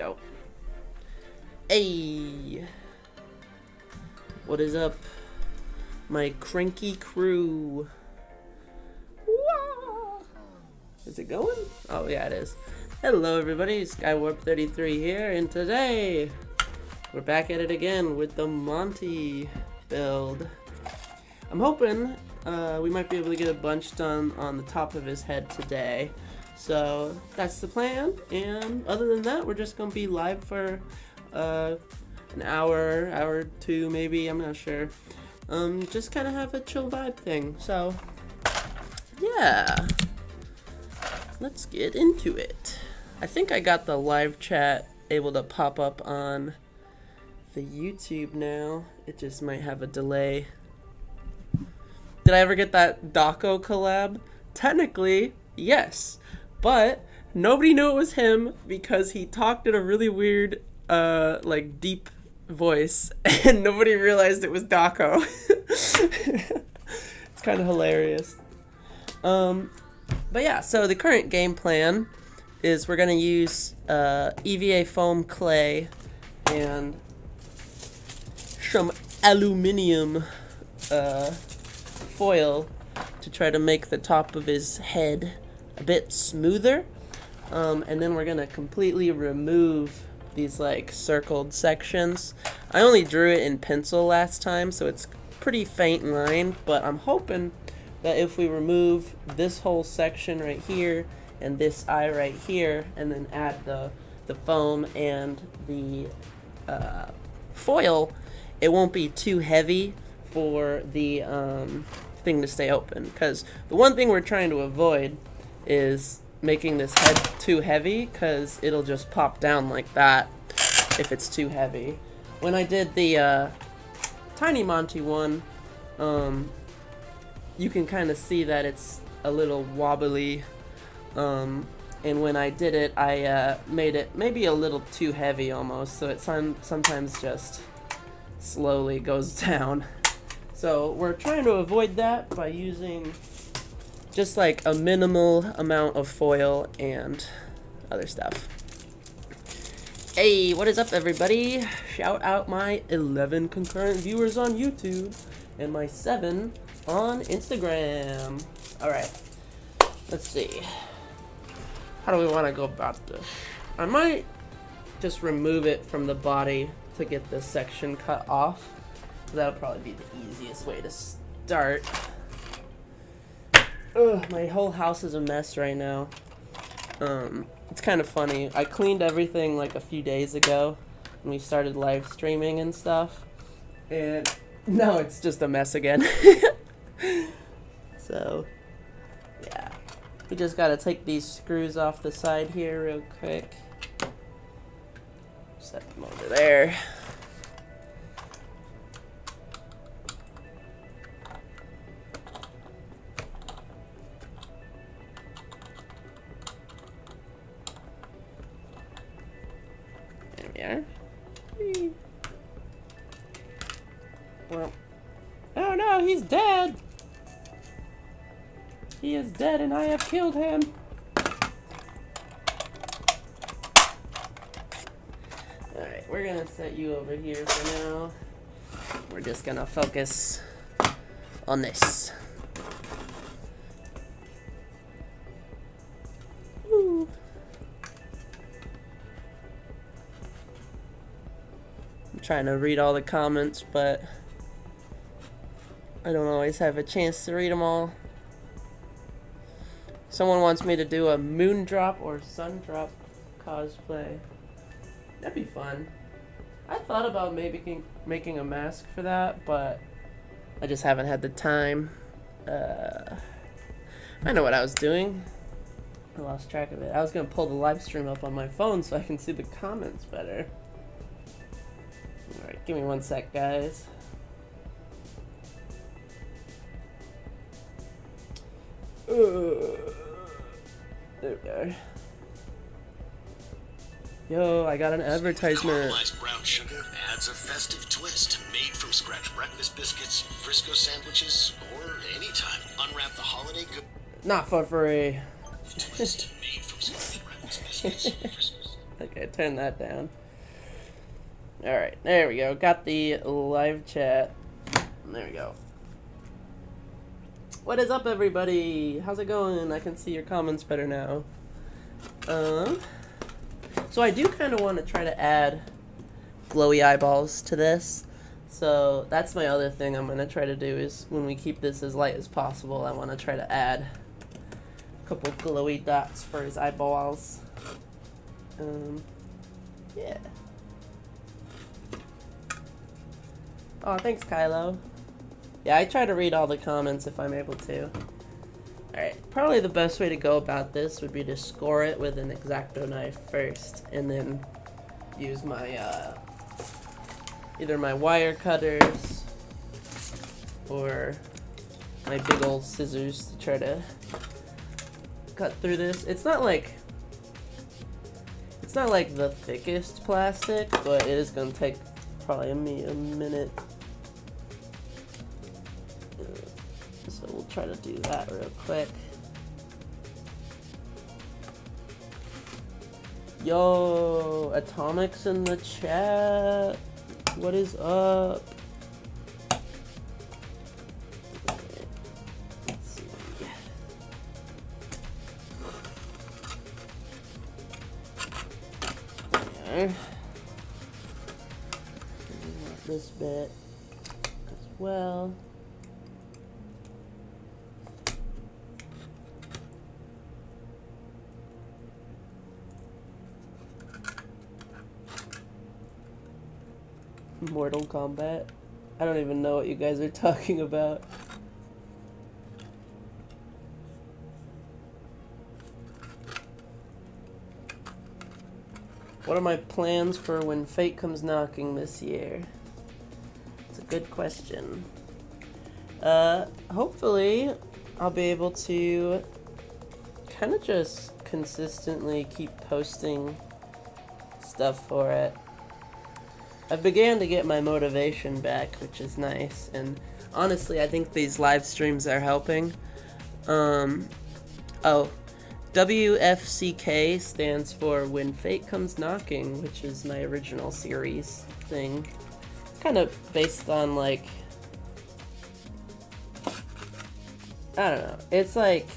go. Hey! What is up, my cranky crew? Wah! Is it going? Oh yeah, it is. Hello everybody, Skywarp33 here, and today we're back at it again with the Monty build. I'm hoping we might be able to get a bunch done on the top of his head today. So that's the plan, and other than that, we're just gonna be live for an hour or two maybe, I'm not sure. Just kind of have a chill vibe thing. So yeah, let's get into it. I think I got the live chat able to pop up on the YouTube now. It just might have a delay. Did I ever get that Daco collab? Technically, yes. But nobody knew it was him because he talked in a really weird, like deep voice, and nobody realized it was Daco. It's kind of hilarious. But yeah, so the current game plan is we're gonna use EVA foam clay and some aluminum foil to try to make the top of his head a bit smoother, and then we're gonna completely remove these like circled sections. I only drew it in pencil last time, so it's pretty faint line, but I'm hoping that if we remove this whole section right here and this eye right here, and then add the foam and the foil, it won't be too heavy for the thing to stay open. Because the one thing we're trying to avoid is making this head too heavy, because it'll just pop down like that if it's too heavy. When I did the Tiny Monty one, you can kind of see that it's a little wobbly, and when I did it, I made it maybe a little too heavy almost, so it sometimes just slowly goes down. So we're trying to avoid that by using just like a minimal amount of foil and other stuff. Hey, what is up everybody? Shout out my 11 concurrent viewers on YouTube and my 7 on Instagram. Alright, let's see. How do we want to go about this? I might just remove it from the body to get this section cut off. That'll probably be the easiest way to start. Ugh, my whole house is a mess right now. It's kind of funny. I cleaned everything like a few days ago when we started live streaming and stuff, and now it's just a mess again. So, yeah. We just gotta take these screws off the side here real quick. Set them over there. There we are. Well, oh no, he's dead! He is dead and I have killed him! Alright, we're gonna set you over here for now. We're just gonna focus on this. Woo. I'm trying to read all the comments, but I don't always have a chance to read them all. Someone wants me to do a moon drop or sun drop cosplay. That'd be fun. I thought about maybe making a mask for that, but I just haven't had the time. I know what I was doing. I lost track of it. I was gonna pull the live stream up on my phone so I can see the comments better. Alright, give me 1 sec, guys. There we are. Yo, I got an advertisement. Caramelized brown sugar adds a festive twist. Made from scratch breakfast biscuits, Frisco sandwiches, or anytime. Unwrap the holiday good. Not for free. Twist made from scratch breakfast biscuits, Frisco. Okay, turn that down. Alright, there we go. Got the live chat. There we go. What is up, everybody? How's it going? I can see your comments better now. So I do kind of want to try to add glowy eyeballs to this. So that's my other thing I'm going to try to do is when we keep this as light as possible, I want to try to add a couple glowy dots for his eyeballs. Yeah. Oh, thanks, Kylo. Yeah, I try to read all the comments if I'm able to. Alright, probably the best way to go about this would be to score it with an X-Acto knife first, and then use my, either my wire cutters, or my big old scissors to try to cut through this. It's not like the thickest plastic, but it is going to take probably a minute. So we'll try to do that real quick. Yo, Atomic's in the chat. What is up? Let's see. There. This bit as well. Mortal Kombat. I don't even know what you guys are talking about. What are my plans for when fate comes knocking this year? It's a good question. Hopefully I'll be able to kind of just consistently keep posting stuff for it. I began to get my motivation back, which is nice, and honestly, I think these live streams are helping. Oh, WFCK stands for When Fate Comes Knocking, which is my original series thing. Kind of based on, like, I don't know, it's like,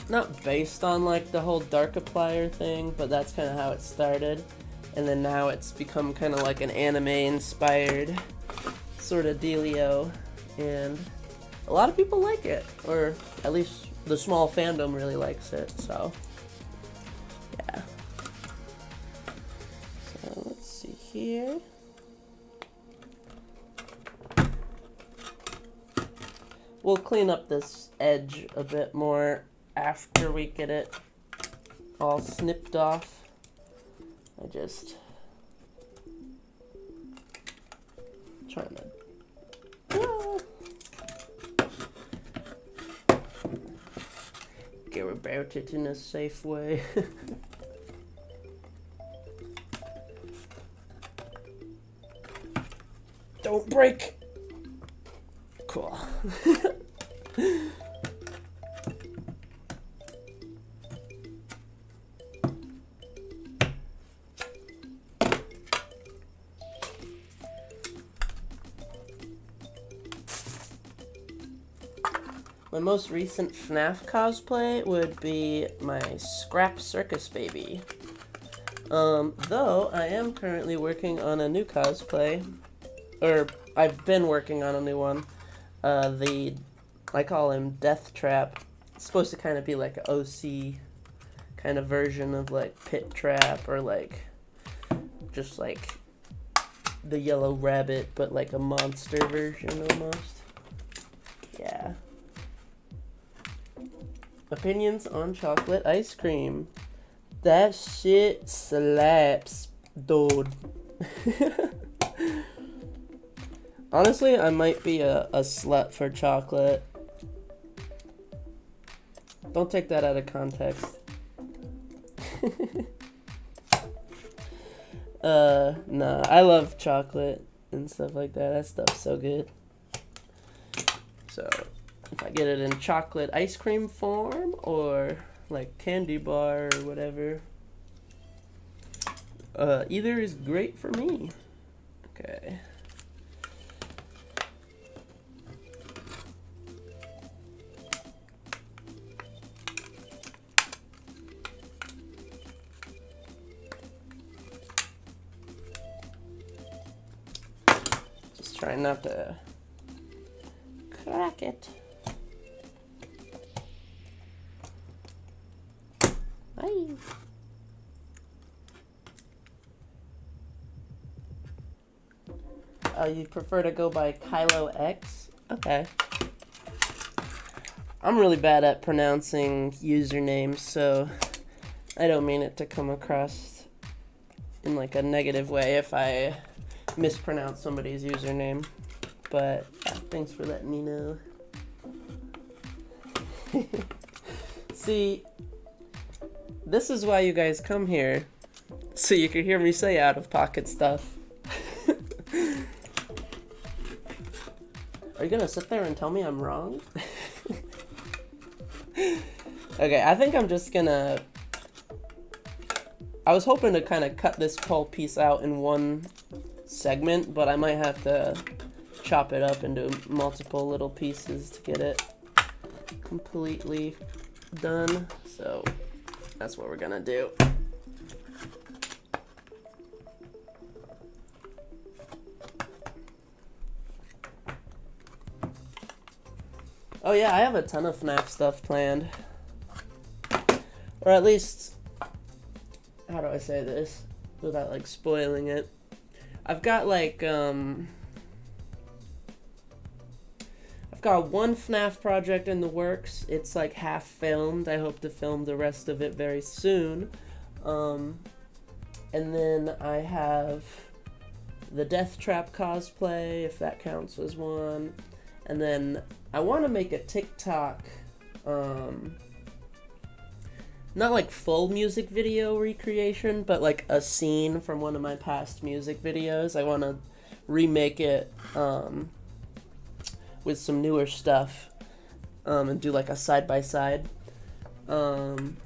not based on, like, the whole Darkiplier thing, but that's kind of how it started. And then now it's become kind of like an anime-inspired sort of dealio, and a lot of people like it, or at least the small fandom really likes it, so yeah. So let's see here. We'll clean up this edge a bit more after we get it all snipped off. I just trying to get about it in a safe way. Don't break. Cool. My most recent FNAF cosplay would be my Scrap Circus Baby. Though I am currently working on a new cosplay, or I've been working on a new one. I call him Death Trap. It's supposed to kind of be like an OC kind of version of like Pit Trap, or like just like the Yellow Rabbit, but like a monster version almost. Yeah. Opinions on chocolate ice cream. That shit slaps, dude. Honestly, I might be a slut for chocolate. Don't take that out of context. Nah, I love chocolate and stuff like that. That stuff's so good. So, if I get it in chocolate ice cream form, or like candy bar or whatever, Either is great for me. Okay. Just trying not to crack it. Hi. Oh, you prefer to go by Kylo X? Okay. I'm really bad at pronouncing usernames, so I don't mean it to come across in like a negative way if I mispronounce somebody's username. But yeah, thanks for letting me know. See, this is why you guys come here, so you can hear me say out-of-pocket stuff. Are you gonna sit there and tell me I'm wrong? Okay, I think I'm just gonna... I was hoping to kind of cut this whole piece out in one segment, but I might have to chop it up into multiple little pieces to get it completely done. So that's what we're gonna do. Oh yeah, I have a ton of FNAF stuff planned. Or at least, how do I say this without like spoiling it? I've got like, I've got one FNAF project in the works. It's like half filmed. I hope to film the rest of it very soon. And then I have the Death Trap cosplay, if that counts as one. And then I want to make a TikTok, not like full music video recreation, but like a scene from one of my past music videos. I want to remake it with some newer stuff and do like a side-by-side. And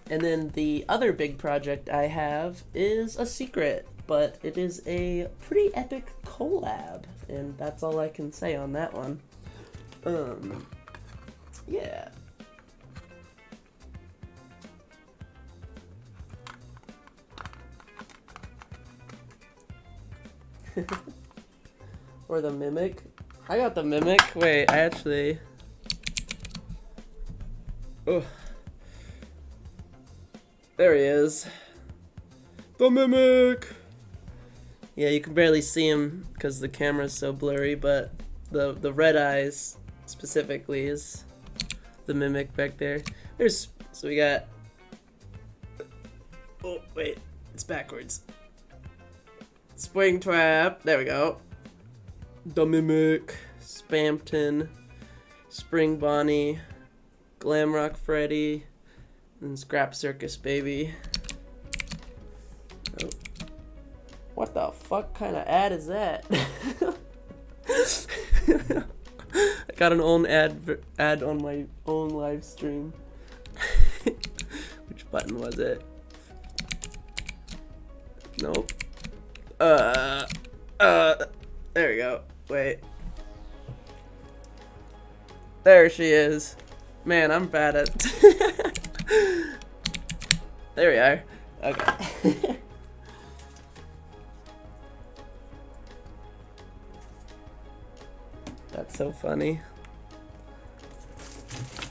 then the other big project I have is a secret, but it is a pretty epic collab, and that's all I can say on that one. Yeah. Or the Mimic. I got the Mimic. Wait, I actually... Oh. There he is. The Mimic! Yeah, you can barely see him because the camera's so blurry, but the red eyes specifically is the Mimic back there. So we got... Oh, wait. It's backwards. Springtrap. There we go. The Mimic. Spampton. Spring Bonnie. Glamrock Freddy. And Scrap Circus Baby. Oh. What the fuck kind of ad is that? I got an own ad on my own live stream. Which button was it? Nope. There we go. Wait. There she is. Man, I'm bad at... There we are. Okay. That's so funny.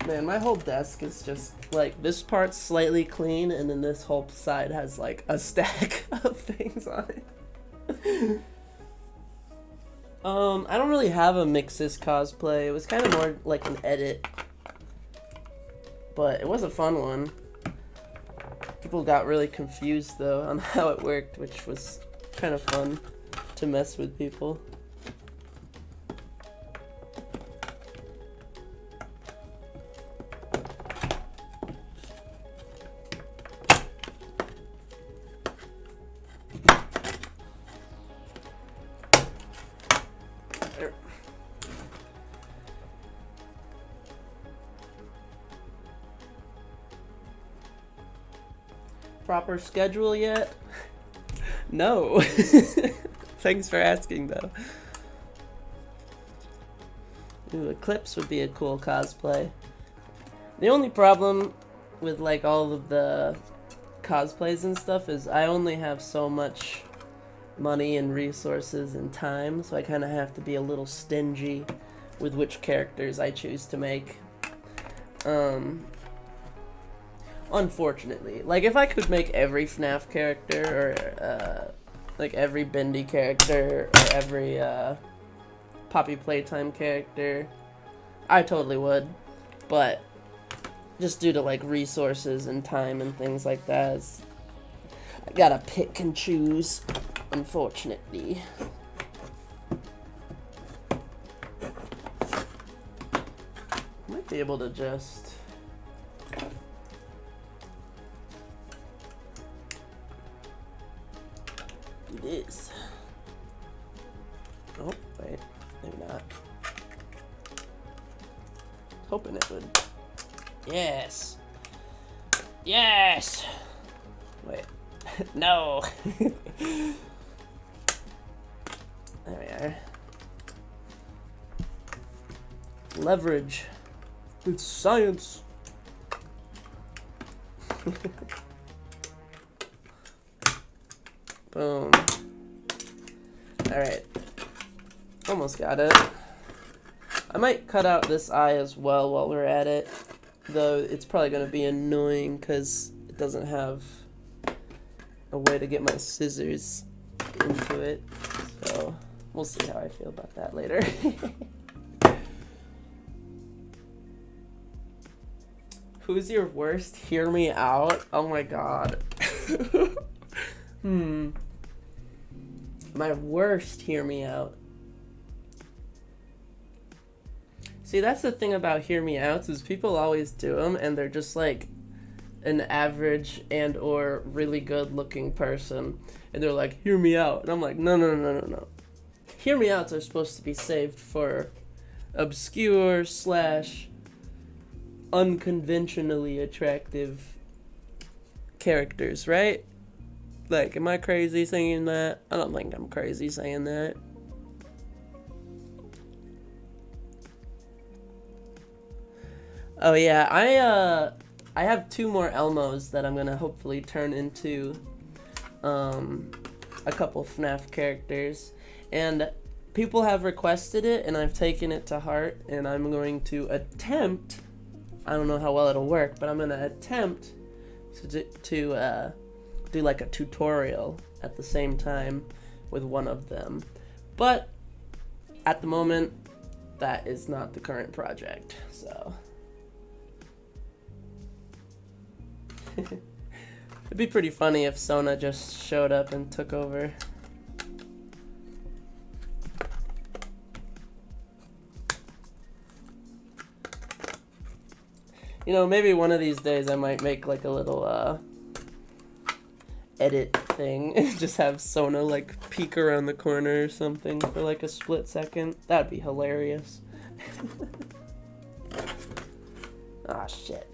Man, my whole desk is just like, this part's slightly clean, and then this whole side has like a stack of things on it. I don't really have a Mixis cosplay. It was kind of more like an edit, but it was a fun one. People got really confused though on how it worked, which was kind of fun to mess with people. Proper schedule yet? No. Thanks for asking, though. Ooh, Eclipse would be a cool cosplay. The only problem with like all of the cosplays and stuff is I only have so much money and resources and time, so I kind of have to be a little stingy with which characters I choose to make. Unfortunately, like if I could make every FNAF character or like every Bendy character or every Poppy Playtime character, I totally would, but just due to like resources and time and things like that, I gotta pick and choose, unfortunately. Might be able to just do this. Oh, wait, maybe not. Hoping it would. Yes! Yes! Wait. No! There we are. Leverage. It's science. Boom. Alright. Almost got it. I might cut out this eye as well while we're at it. Though it's probably going to be annoying because it doesn't have a way to get my scissors into it. So we'll see how I feel about that later. Who's your worst? Hear me out? Oh my god. My worst, hear me out. See, that's the thing about hear me outs is people always do them and they're just like an average and or really good looking person and they're like, hear me out. And I'm like, no. Hear me outs are supposed to be saved for obscure / unconventionally attractive characters, right? Like, am I crazy saying that? I don't think I'm crazy saying that. Oh yeah, I have 2 more Elmos that I'm gonna hopefully turn into a couple FNAF characters, and people have requested it and I've taken it to heart, and I'm going to attempt, I don't know how well it'll work, but I'm gonna attempt to do like a tutorial at the same time with one of them. But at the moment, that is not the current project, so it'd be pretty funny if Sona just showed up and took over. You know, maybe one of these days I might make like a little edit thing and just have Sona like peek around the corner or something for like a split second. That'd be hilarious. Ah, shit.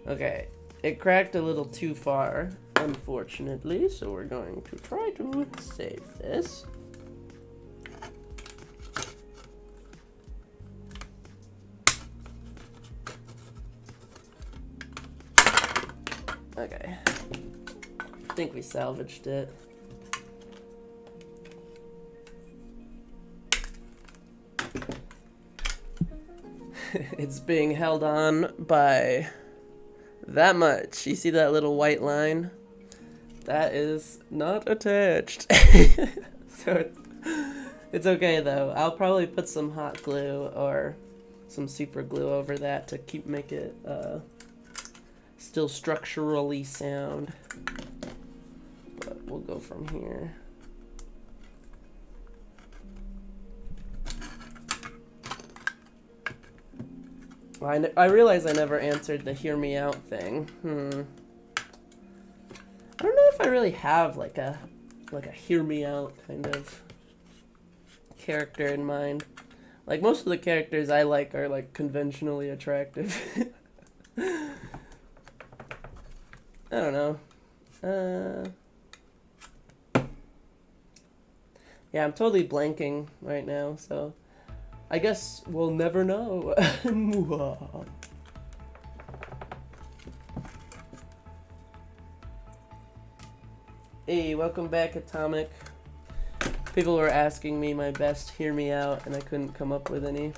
Okay, it cracked a little too far, unfortunately, so we're going to try to save this. Okay, I think we salvaged it. It's being held on by that much. You see that little white line? That is not attached. So it's okay though. I'll probably put some hot glue or some super glue over that to make it still structurally sound. But we'll go from here. I realize I never answered the hear me out thing. I don't know if I really have like a hear me out kind of character in mind. Like most of the characters I like are like conventionally attractive. I don't know. Yeah, I'm totally blanking right now, so I guess we'll never know. Hey, welcome back, Atomic. People were asking me my best hear me out, and I couldn't come up with any.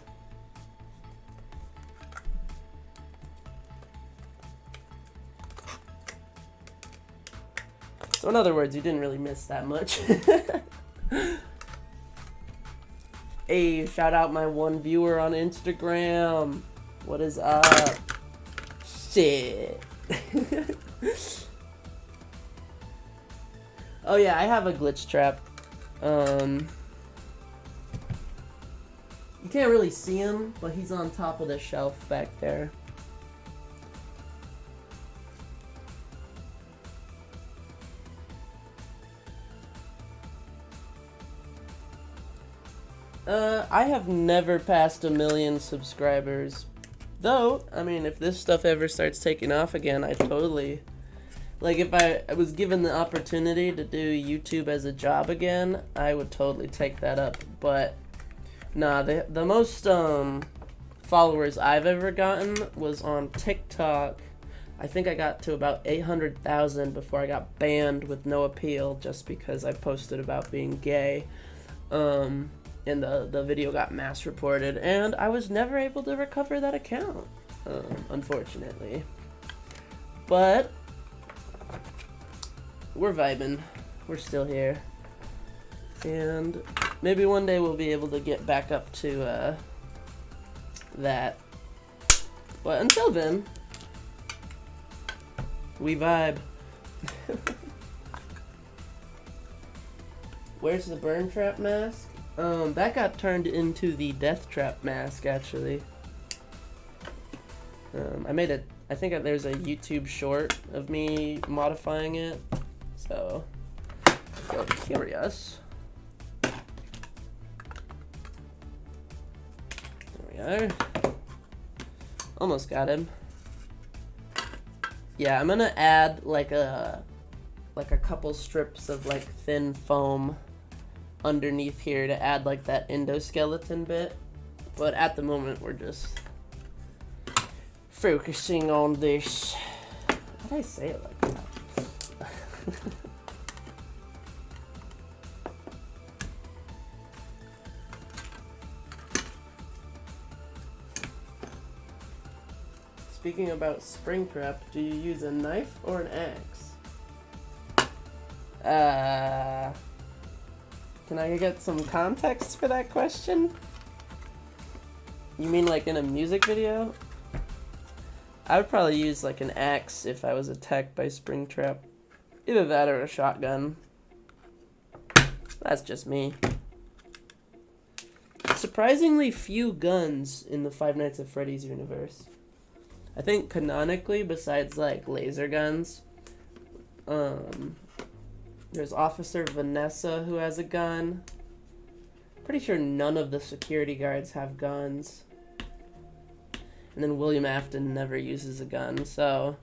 So in other words, you didn't really miss that much. Hey, shout out my one viewer on Instagram. What is up? Shit. Oh yeah, I have a glitch trap. You can't really see him, but he's on top of the shelf back there. I have never passed 1 million subscribers. Though, I mean, if this stuff ever starts taking off again, I totally... Like, if I was given the opportunity to do YouTube as a job again, I would totally take that up. But, nah, the most, followers I've ever gotten was on TikTok. I think I got to about 800,000 before I got banned with no appeal just because I posted about being gay. And the video got mass reported, and I was never able to recover that account, unfortunately. But we're vibing. We're still here. And maybe one day we'll be able to get back up to that. But until then, we vibe. Where's the burn trap mask? That got turned into the death trap mask, actually. I think there's a YouTube short of me modifying it. So, if you're curious. There we are. Almost got him. Yeah, I'm gonna add like a couple strips of like thin foam underneath here to add like that endoskeleton bit, but at the moment we're just focusing on this. How did I say it like that? Speaking about Springtrap, do you use a knife or an axe? Can I get some context for that question? You mean like in a music video? I would probably use like an axe if I was attacked by Springtrap. Either that or a shotgun. That's just me. Surprisingly few guns in the Five Nights at Freddy's universe. I think canonically, besides like laser guns, there's Officer Vanessa who has a gun. Pretty sure none of the security guards have guns. And then William Afton never uses a gun, so...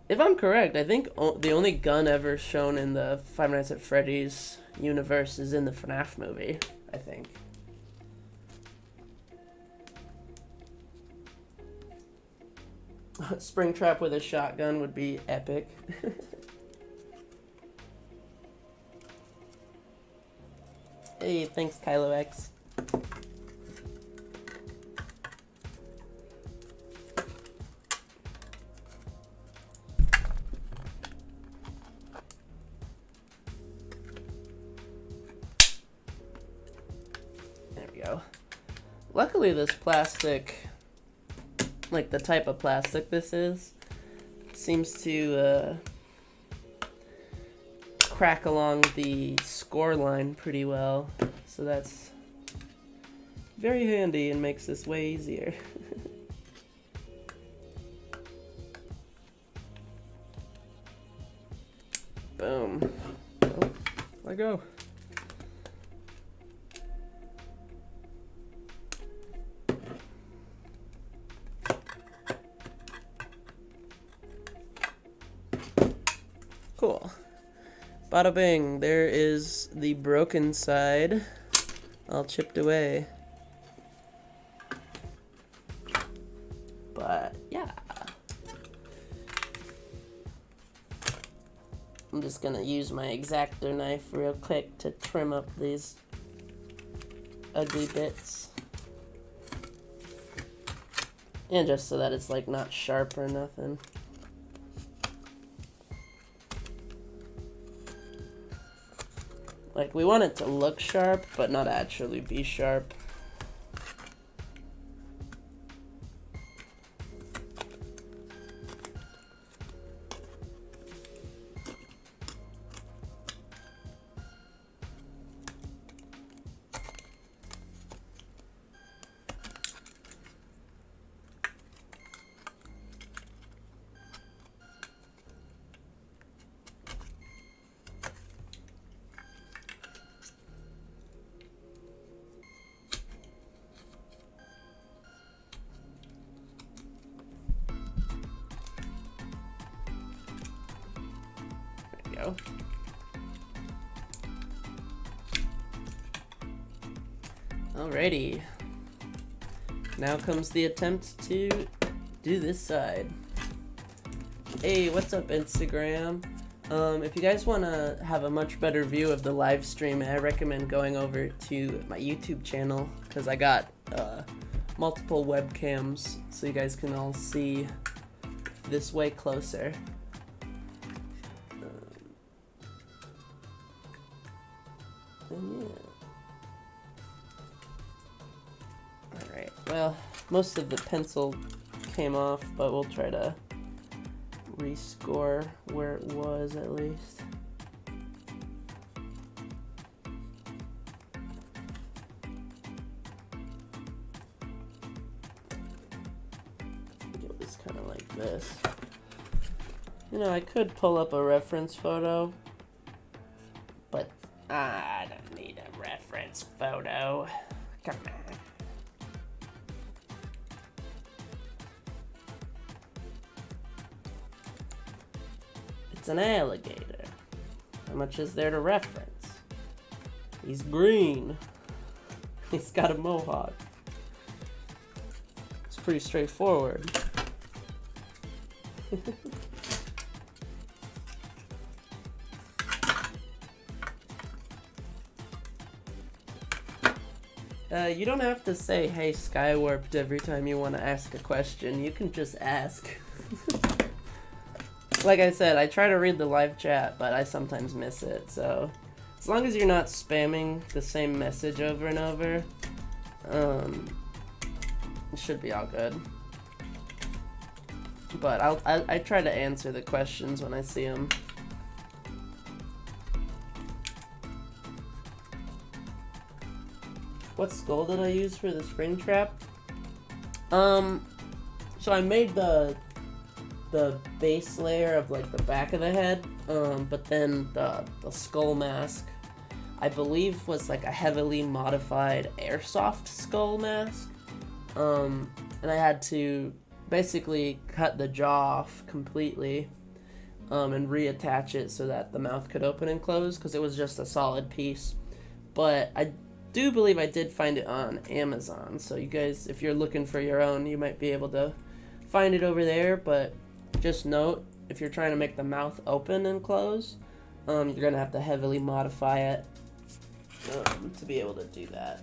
If I'm correct, I think the only gun ever shown in the Five Nights at Freddy's universe is in the FNAF movie, I think. Springtrap with a shotgun would be epic. Hey, thanks, Kylo X. There we go. Luckily, this plastic, like the type of plastic this is, seems to crack along the score line pretty well, so that's very handy and makes this way easier. Boom. Oh, let go. Cool. Bada bing, there is the broken side all chipped away. But yeah, I'm just gonna use my X-Acto knife real quick to trim up these ugly bits. And just so that it's like not sharp or nothing. Like, we want it to look sharp, but not actually be sharp. Go. Alrighty. Now comes the attempt to do this side. Hey, what's up, Instagram? If you guys want to have a much better view of the live stream, I recommend going over to my YouTube channel, because I got multiple webcams, so you guys can all see this way closer. Yeah. Alright, well, most of the pencil came off, but we'll try to rescore where it was at least. It was kind of like this. You know, I could pull up a reference photo, but I don't need a reference photo. Come on. It's an alligator. How much is there to reference? He's green. He's got a mohawk. It's pretty straightforward. You don't have to say, hey, Skywarped, every time you want to ask a question. You can just ask. Like I said, I try to read the live chat, but I sometimes miss it, so as long as you're not spamming the same message over and over, it should be all good. But I try to answer the questions when I see them. What skull did I use for the spring trap? So I made the base layer of like the back of the head, but then the skull mask, I believe, was like a heavily modified airsoft skull mask. And I had to basically cut the jaw off completely, and reattach it so that the mouth could open and close, because it was just a solid piece. But I do believe I did find it on Amazon, so you guys, if you're looking for your own, you might be able to find it over there. But just note, if you're trying to make the mouth open and close, you're gonna have to heavily modify it to be able to do that.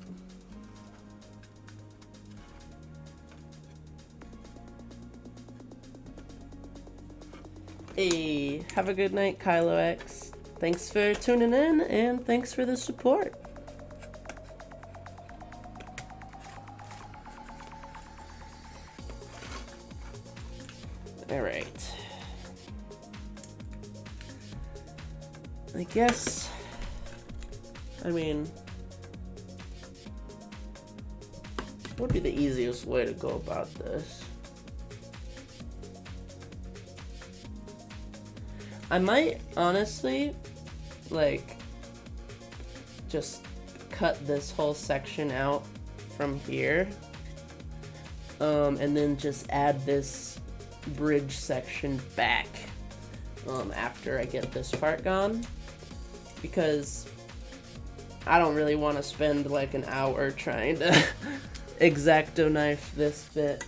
Hey, have a good night, Kylo X. Thanks for tuning in, and thanks for the support. Alright. I guess, I mean, what would be the easiest way to go about this? I might honestly, like, just cut this whole section out from here, and then just add this bridge section back after I get this part gone. because I don't really want to spend like an hour trying to X-Acto knife this bit.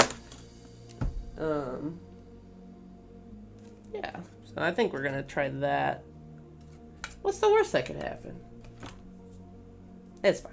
Yeah, so I think we're gonna try that. What's the worst that could happen? It's fine.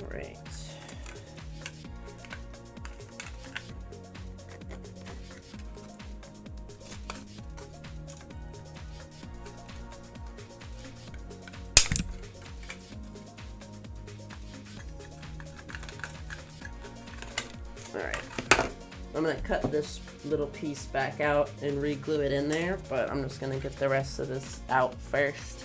Alright. Alright. I'm gonna cut this little piece back out and re-glue it in there, but I'm just gonna get the rest of this out first.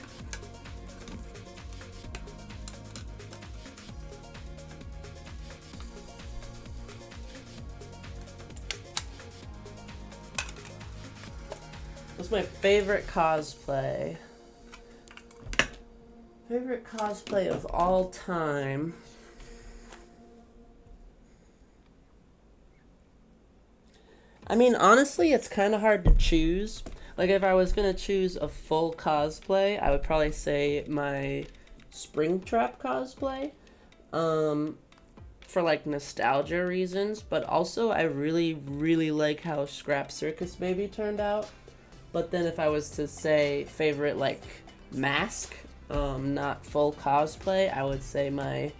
What's my favorite cosplay? Favorite cosplay of all time? I mean, honestly, it's kind of hard to choose. Like, if I was gonna choose a full cosplay, I would probably say my Springtrap cosplay. For like nostalgia reasons, but also I really like how Scrap Circus Baby turned out. But then if I was to say favorite like mask, not full cosplay, I would say my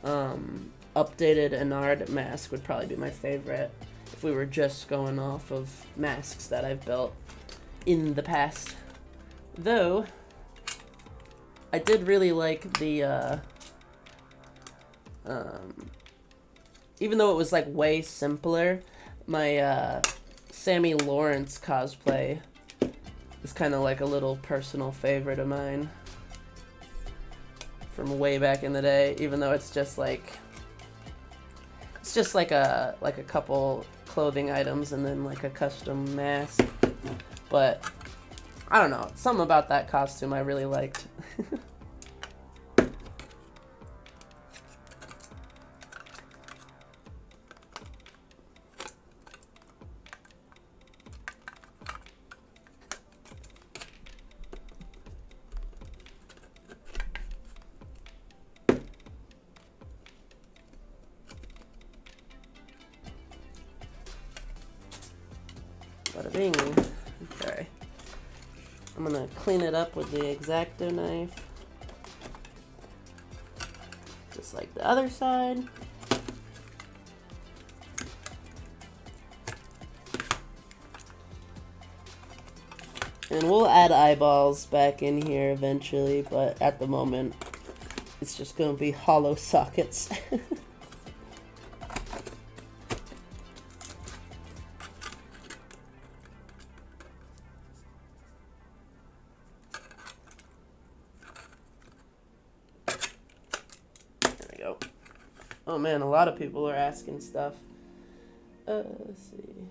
updated Enard mask would probably be my favorite if we were just going off of masks that I've built in the past. Though I did really like the even though it was like way simpler, my Sammy Lawrence cosplay is kind of like a little personal favorite of mine from way back in the day, even though it's just like a couple clothing items and then like a custom mask. But I don't know, something about that costume I really liked. Bada bing. Okay. I'm gonna clean it up with the X-Acto knife. Just like the other side. And we'll add eyeballs back in here eventually, but at the moment, it's just gonna be hollow sockets. Oh man, a lot of people are asking stuff. Let's see.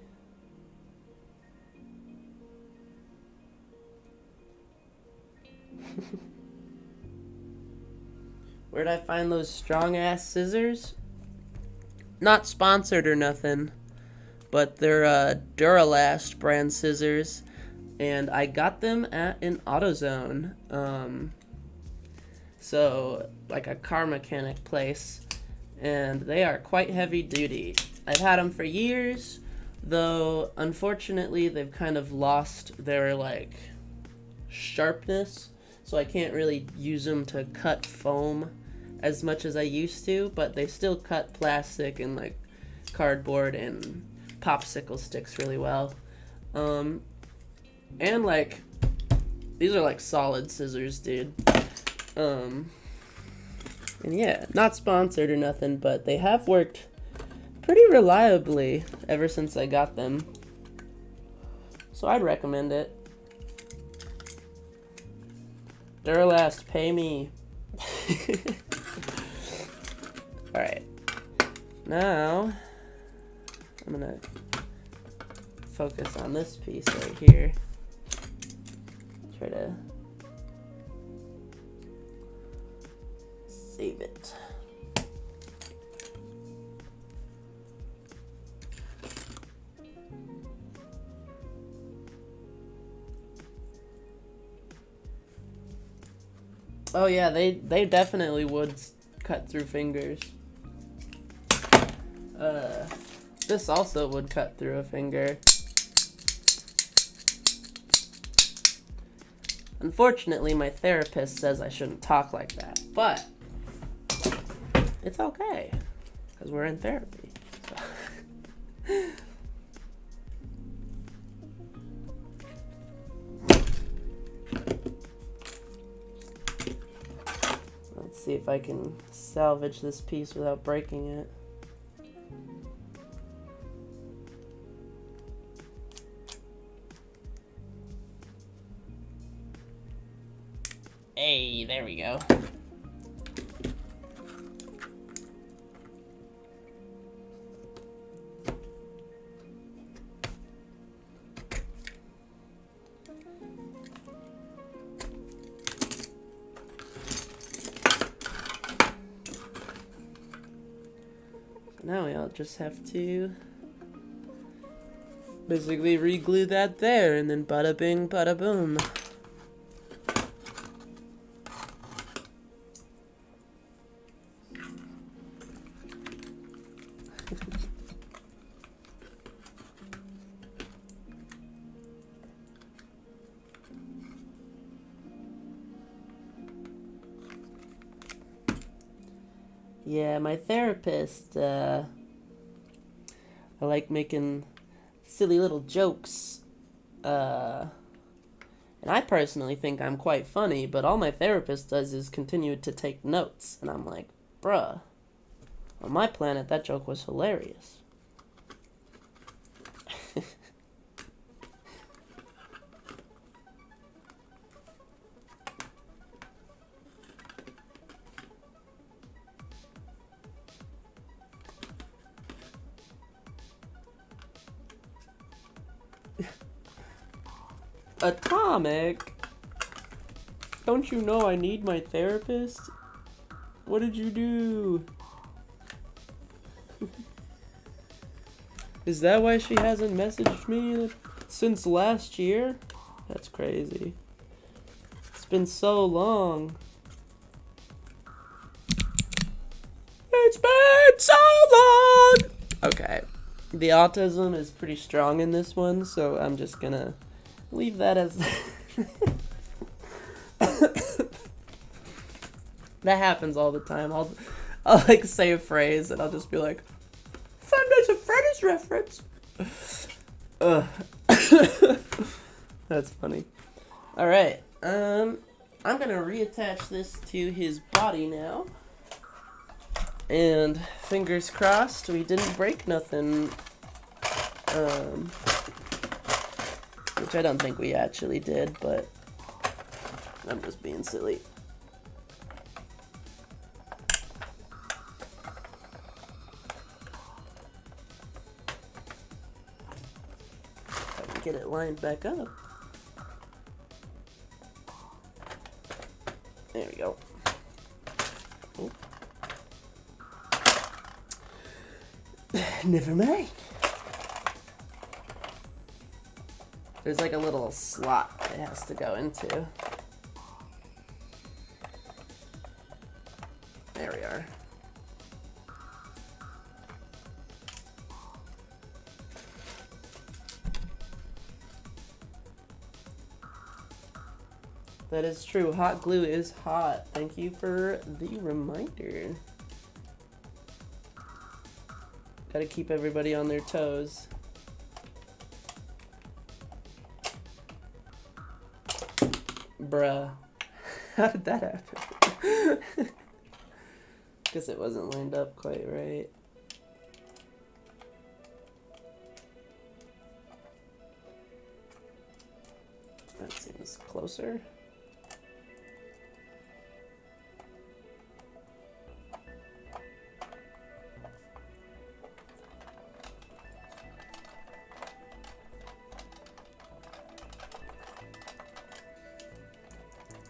Where'd I find those strong ass scissors? Not sponsored or nothing, but they're Duralast brand scissors, and I got them at an AutoZone. So like a car mechanic place. And they are quite heavy duty. I've had them for years, though unfortunately they've kind of lost their like sharpness, so I can't really use them to cut foam as much as I used to, but they still cut plastic and like cardboard and popsicle sticks really well. And like these are like solid scissors, dude. And yeah, not sponsored or nothing, but they have worked pretty reliably ever since I got them. So I'd recommend it. Duralast, pay me. Alright. Now, I'm gonna focus on this piece right here. Try to save it. Oh yeah, they definitely would cut through fingers. This also would cut through a finger. Unfortunately, my therapist says I shouldn't talk like that, but it's okay, because we're in therapy. So. Let's see if I can salvage this piece without breaking it. Hey, there we go. Now we all just have to basically re-glue that there, and then bada bing, bada boom. Yeah, my therapist, I like making silly little jokes, and I personally think I'm quite funny, but all my therapist does is continue to take notes, and I'm like, bruh, on my planet, that joke was hilarious. Atomic? Don't you know I need my therapist? What did you do? Is that why she hasn't messaged me since last year? That's crazy. It's been so long. It's been so long! Okay. The autism is pretty strong in this one, so I'm just gonna leave that as... That happens all the time. I'll like say a phrase and I'll just be like, Five Nights at Freddy's reference. That's funny. Alright, I'm gonna reattach this to his body now. And fingers crossed we didn't break nothing. Which I don't think we actually did, but I'm just being silly. If I can get it lined back up. There we go. Oh. Never mind. There's like a little slot it has to go into. There we are. That is true. Hot glue is hot. Thank you for the reminder. Gotta keep everybody on their toes. Bruh. How did that happen? Guess it wasn't lined up quite right. closer.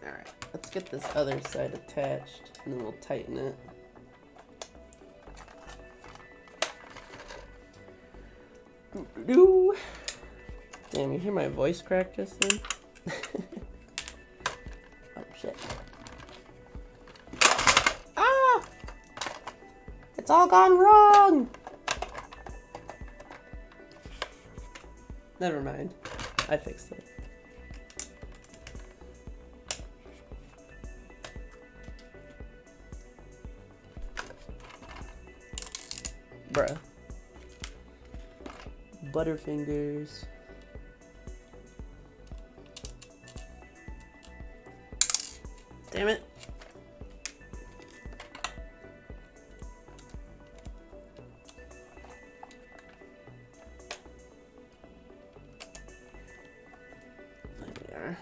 Alright, let's get this other side attached, and then we'll tighten it. Damn, you hear my voice crack just then? Oh shit. Ah! It's all gone wrong! Never mind. I fixed it. Bruh. Butterfingers. Damn it. There we are.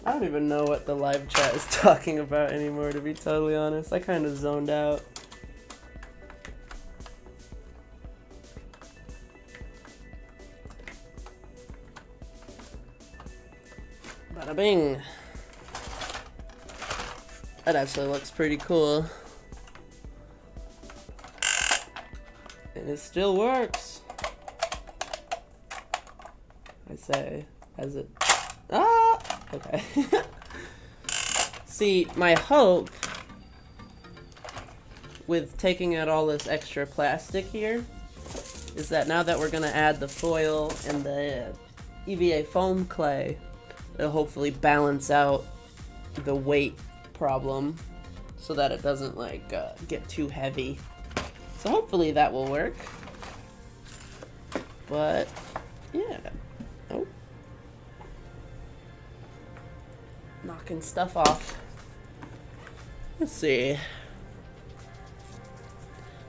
I don't even know what the live chat is talking about anymore, to be totally honest. I kind of zoned out. Bada bing. That actually looks pretty cool. And it still works. I say, as it... Ah! Okay. See, my hope with taking out all this extra plastic here is that now that we're gonna add the foil and the EVA foam clay, it'll hopefully balance out the weight problem so that it doesn't like get too heavy. So hopefully that will work. But yeah. Oh. Knocking stuff off. Let's see.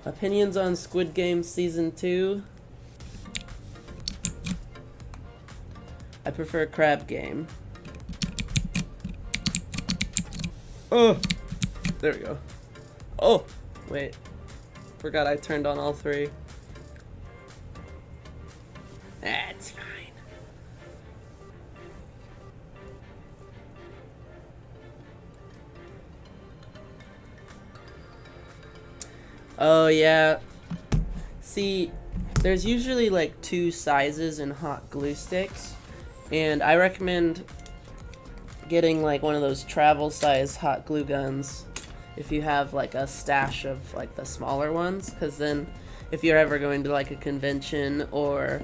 Opinions on Squid Game Season 2. I prefer Crab Game. Oh! There we go. Oh! Wait. Forgot I turned on all three. That's fine. Oh yeah. See, there's usually like 2 sizes in hot glue sticks, and I recommend getting like one of those travel size hot glue guns if you have like a stash of like the smaller ones, because then if you're ever going to like a convention or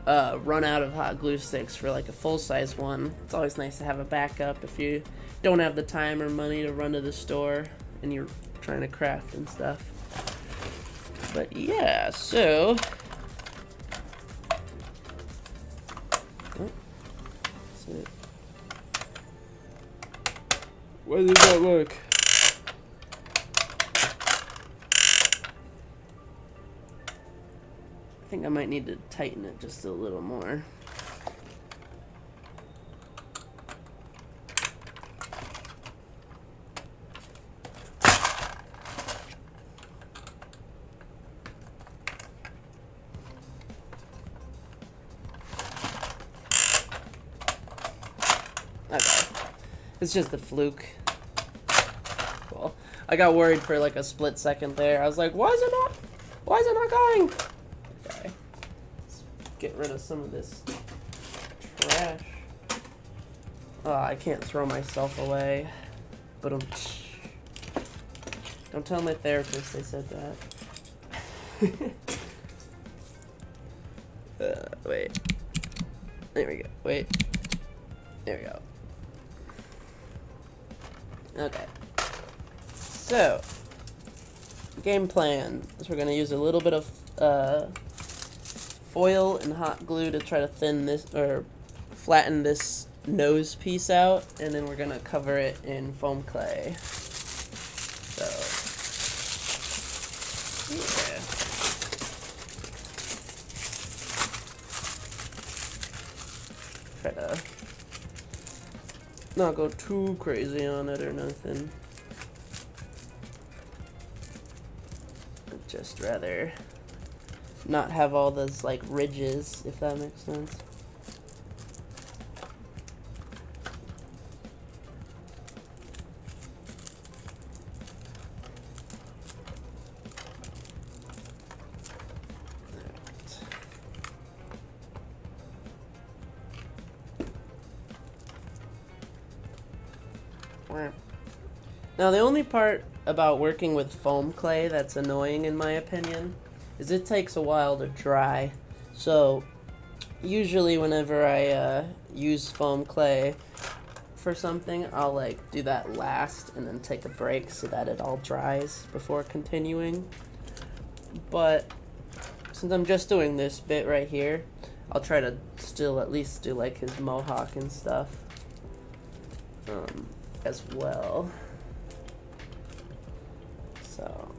run out of hot glue sticks for like a full-size one, it's always nice to have a backup if you don't have the time or money to run to the store and you're trying to craft and stuff. But yeah, so why did that work? I think I might need to tighten it just a little more. Okay. It's just a fluke. Cool. I got worried for like a split second there. I was like, why is it not going? Okay. Let's get rid of some of this trash. Oh, I can't throw myself away. But don't tell my therapist I said that. Wait. There we go. Wait. There we go. Okay. So, game plan is we're going to use a little bit of foil and hot glue to try to flatten this nose piece out, and then we're gonna cover it in foam clay. So, yeah. Try to not go too crazy on it or nothing. I'd just rather not have all those like ridges, if that makes sense. Now the only part about working with foam clay that's annoying in my opinion is it takes a while to dry. So usually whenever I use foam clay for something, I'll like do that last and then take a break so that it all dries before continuing. But since I'm just doing this bit right here, I'll try to still at least do like his mohawk and stuff as well. So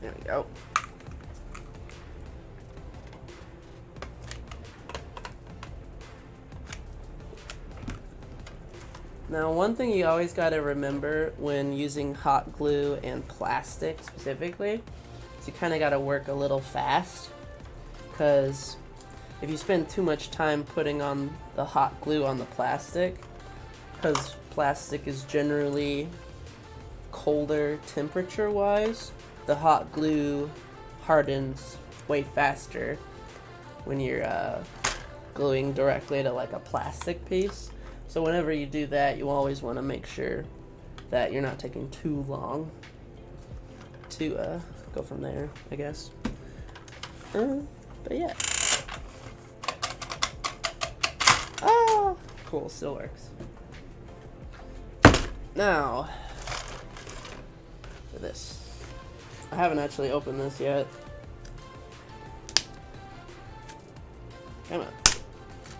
there we go. Now, one thing you always got to remember when using hot glue and plastic specifically is you kind of got to work a little fast, because if you spend too much time putting on the hot glue on the plastic, because plastic is generally colder temperature wise, the hot glue hardens way faster when you're gluing directly to like a plastic piece. So whenever you do that, you always want to make sure that you're not taking too long to go from there, I guess. But yeah. Oh, cool, still works. Now, for this. I haven't actually opened this yet. Come on.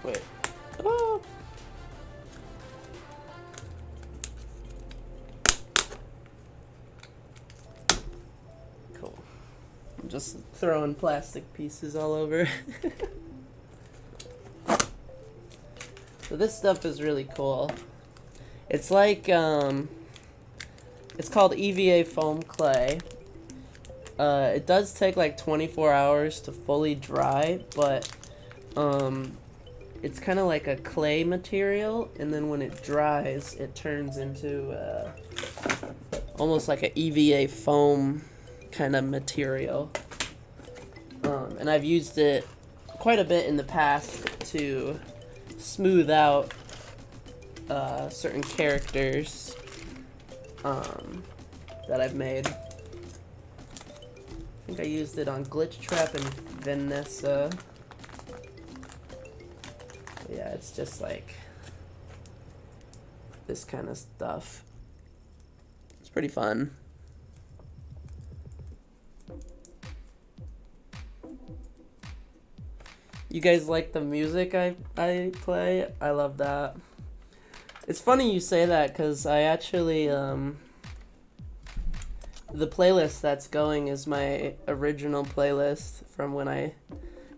Wait. Oh. Cool. I'm just throwing plastic pieces all over. So this stuff is really cool. It's like, it's called EVA foam clay. It does take like 24 hours to fully dry, but it's kind of like a clay material, and then when it dries, it turns into almost like an EVA foam kind of material. And I've used it quite a bit in the past to smooth out certain characters that I've made. I think I used it on Glitch Trap and Vanessa. Yeah, it's just like this kind of stuff. It's pretty fun. You guys like the music I play? I love that. It's funny you say that, because I actually, the playlist that's going is my original playlist from when I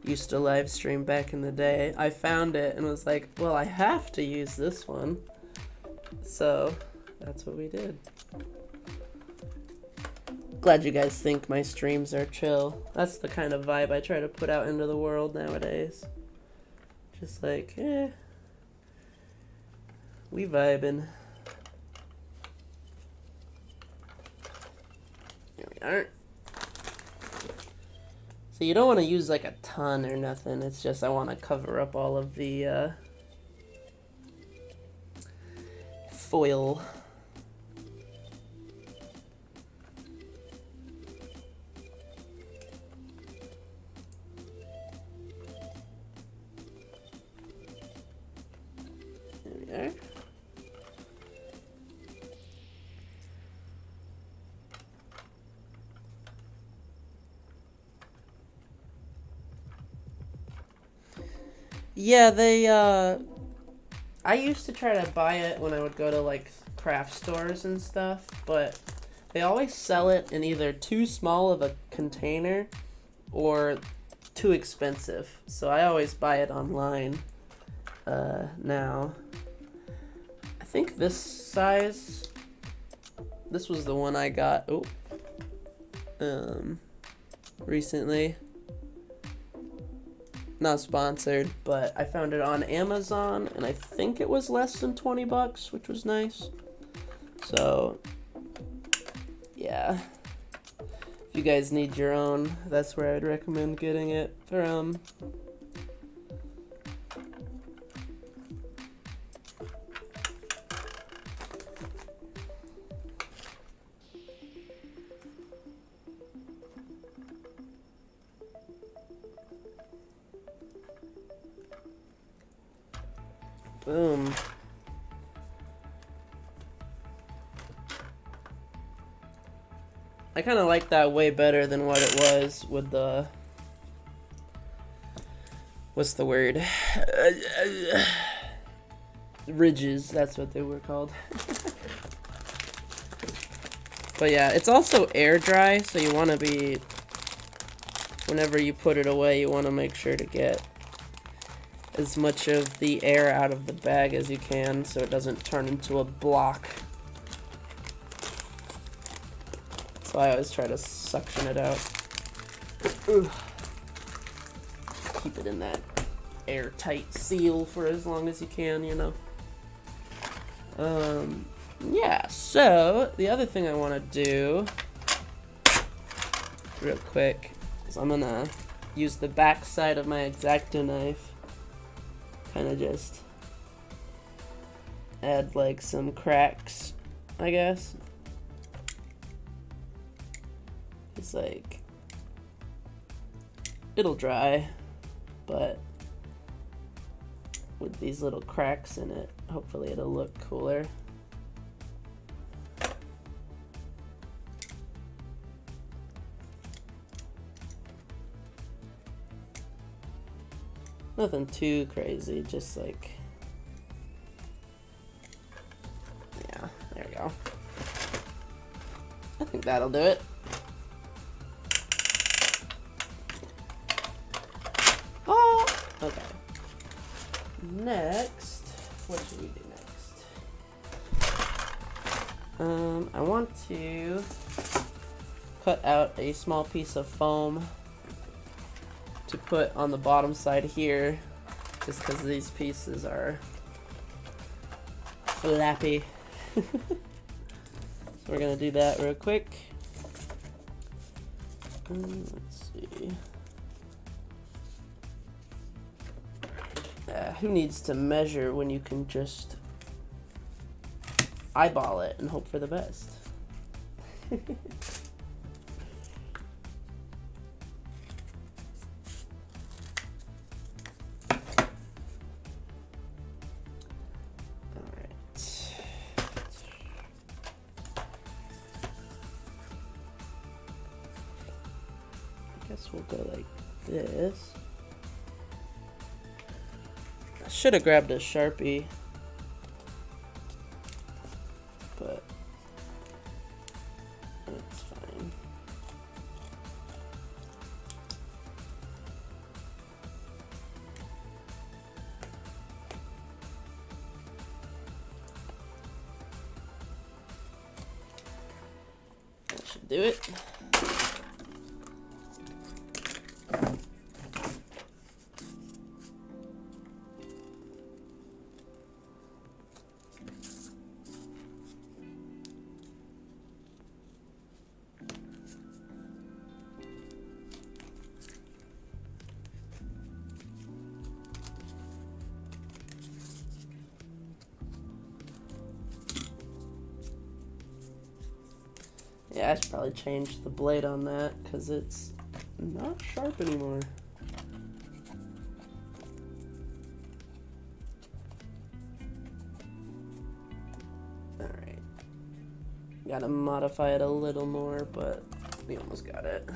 used to live stream back in the day. I found it and was like, well, I have to use this one. So, that's what we did. Glad you guys think my streams are chill. That's the kind of vibe I try to put out into the world nowadays. Just like, we vibing. Here we are. So you don't want to use like a ton or nothing. It's just I want to cover up all of the foil. There we are. Yeah, they, I used to try to buy it when I would go to, like, craft stores and stuff, but they always sell it in either too small of a container or too expensive. So I always buy it online, now. I think this size, this was the one I got, recently. Not sponsored, but I found it on Amazon, and I think it was less than 20 bucks, which was nice. So, yeah. If you guys need your own, that's where I'd recommend getting it from. Boom. I kind of like that way better than what it was with the... What's the word? Ridges, that's what they were called. But yeah, it's also air dry, so you want to be... Whenever you put it away, you want to make sure to get as much of the air out of the bag as you can so it doesn't turn into a block. So I always try to suction it out. Keep it in that airtight seal for as long as you can, you know. Yeah, so the other thing I want to do real quick is I'm gonna use the back side of my X-Acto knife, kind of just add like some cracks, I guess. It's like, it'll dry, but with these little cracks in it, hopefully it'll look cooler. Nothing too crazy, just like, yeah, there we go. I think that'll do it. Oh, okay. Next, what should we do next? I want to cut out a small piece of foam to put on the bottom side here, just because these pieces are flappy. So we're gonna do that real quick. Let's see. Who needs to measure when you can just eyeball it and hope for the best? We'll go like this. I should have grabbed a Sharpie, but it's fine. That should do it. Yeah, I should probably change the blade on that because it's not sharp anymore. Alright. Gotta modify it a little more, but we almost got it.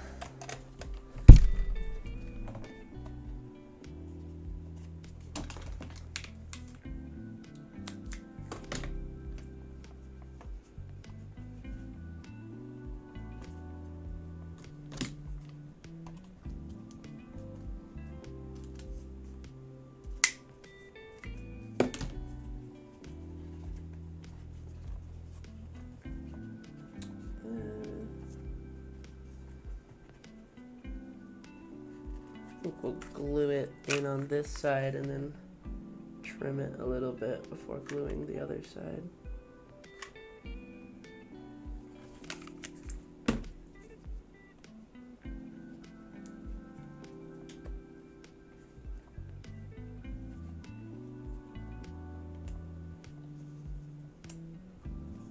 we'll glue it in on this side and then trim it a little bit before gluing the other side.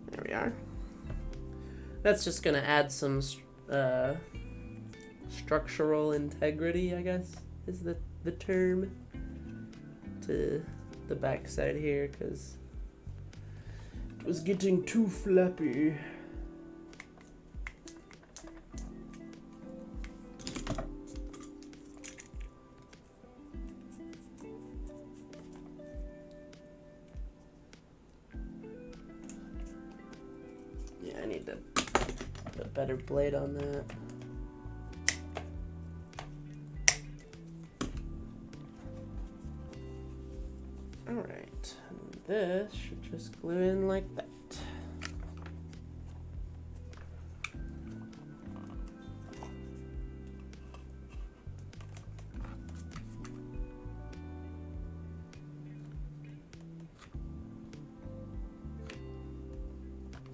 There we are. That's just gonna add some structural integrity, I guess is the term, to the back side here, because it was getting too flappy. Yeah, I need to put a better blade on that. Alright, and this should just glue in like that.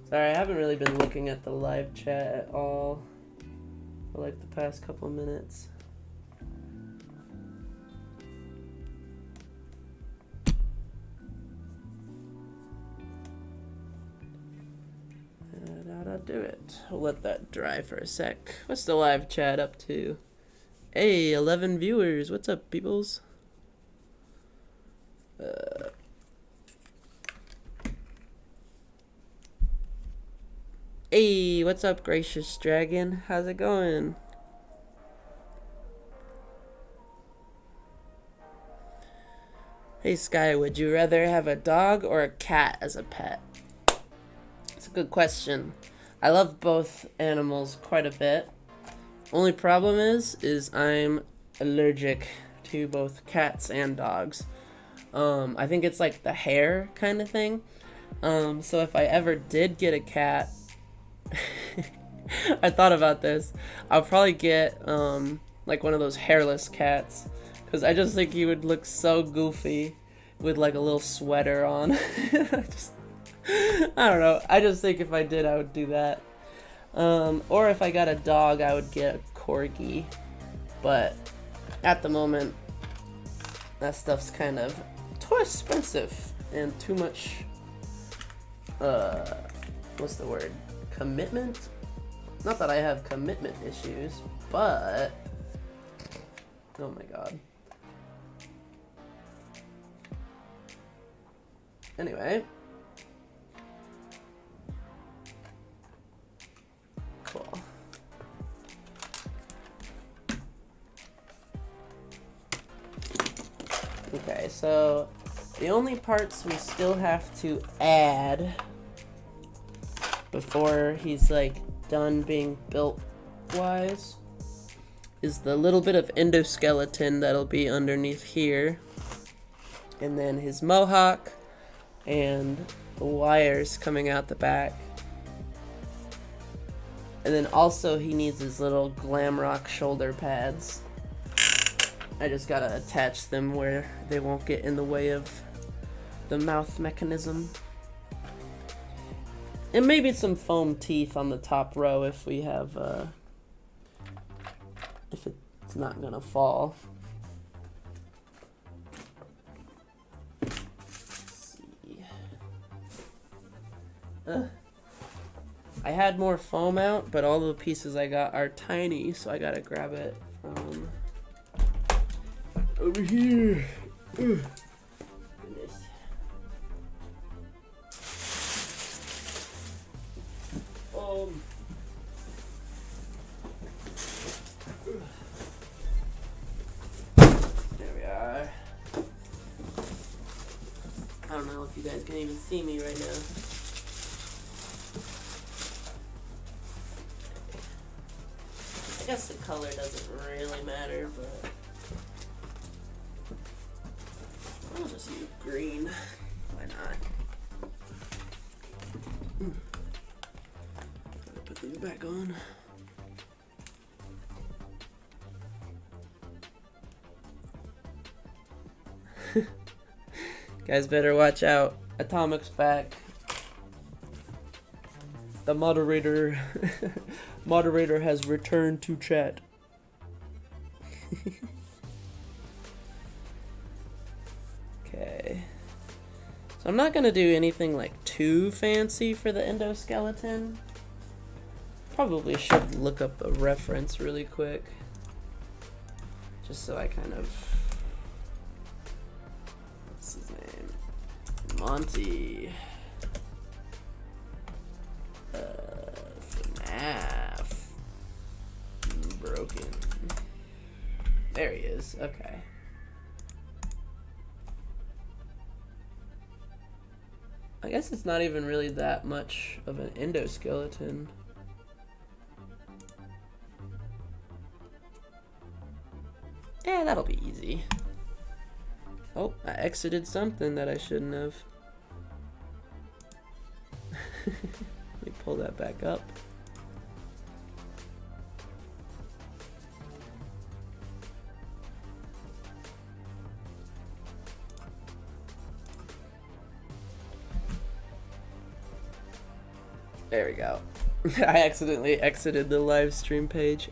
Sorry, I haven't really been looking at the live chat at all for like the past couple minutes. That'll do it. We'll let that dry for a sec. What's the live chat up to? Hey, 11 viewers. What's up, peoples? Hey, what's up, Gracious Dragon? How's it going? Hey, Sky, would you rather have a dog or a cat as a pet? It's a good question. I love both animals quite a bit. Only problem is I'm allergic to both cats and dogs. I think it's like the hair kind of thing. So if I ever did get a cat, I thought about this. I'll probably get like one of those hairless cats, because I just think he would look so goofy with like a little sweater on. I don't know. I just think if I did, I would do that. Or if I got a dog, I would get a corgi. But at the moment, that stuff's kind of too expensive and too much, what's the word? Commitment? Not that I have commitment issues, but oh my god. Anyway. Cool. Okay, so the only parts we still have to add before he's like done being built wise is the little bit of endoskeleton that'll be underneath here, and then his mohawk and the wires coming out the back, and then also he needs his little Glamrock shoulder pads. I just gotta attach them where they won't get in the way of the mouth mechanism. And maybe some foam teeth on the top row if we have, if it's not gonna fall. Let's see. I had more foam out, but all the pieces I got are tiny, so I gotta grab it from over here. Goodness. There we are. I don't know if you guys can even see me right now. I guess the color doesn't really matter, but I'll just use green. Why not? Put these back on. Guys better watch out. Atomic's back. The moderator moderator has returned to chat. Okay. So I'm not gonna do anything like too fancy for the endoskeleton. Probably should look up a reference really quick. Just so I kind of... What's his name? Monty. FNAF. Broken. There he is. Okay. I guess it's not even really that much of an endoskeleton. Yeah, that'll be easy. Oh, I exited something that I shouldn't have. Let me pull that back up. There we go. I accidentally exited the live stream page.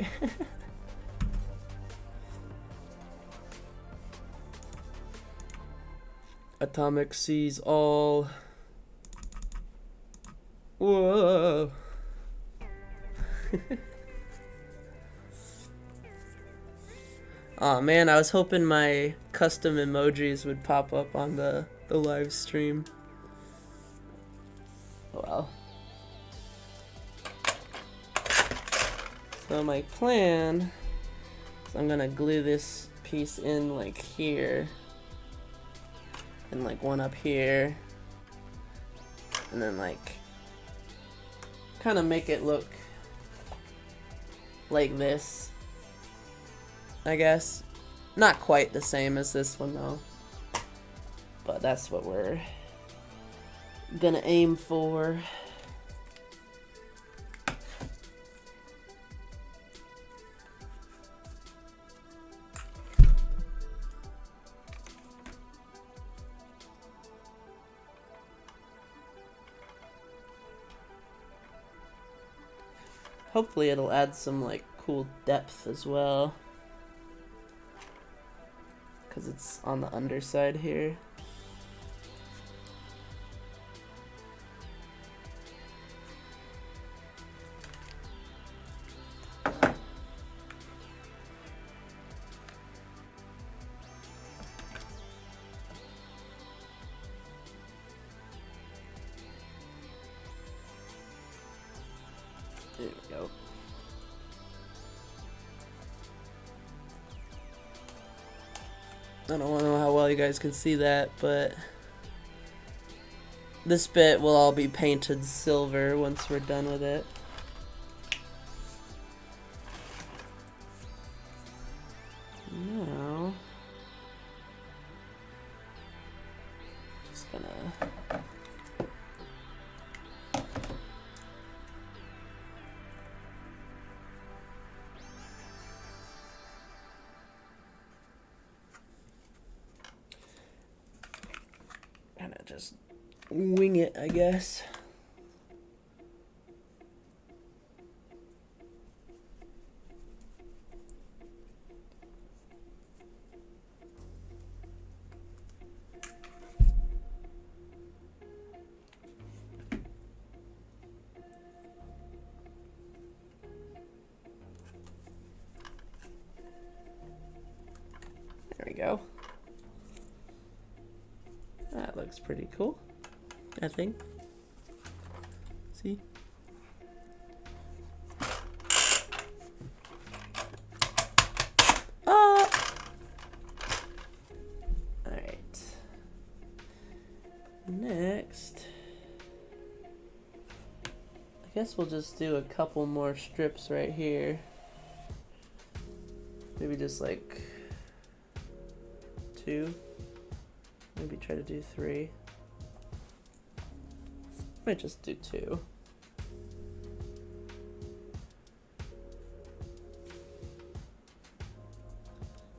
Atomic sees all. Whoa. Aw, man, I was hoping my custom emojis would pop up on the live stream. Oh well. So my plan is I'm gonna glue this piece in like here, and like one up here, and then like kind of make it look like this, I guess. Not quite the same as this one though, but that's what we're gonna aim for. Hopefully it'll add some like cool depth as well, because it's on the underside here. There we go. I don't know how well you guys can see that, but this bit will all be painted silver once we're done with it. Now, just gonna just wing it, I guess. There we go. That looks pretty cool, I think. See? Ah! Alright. Next, I guess we'll just do a couple more strips right here. Maybe just like 2. Maybe try to do 3. Might just do 2.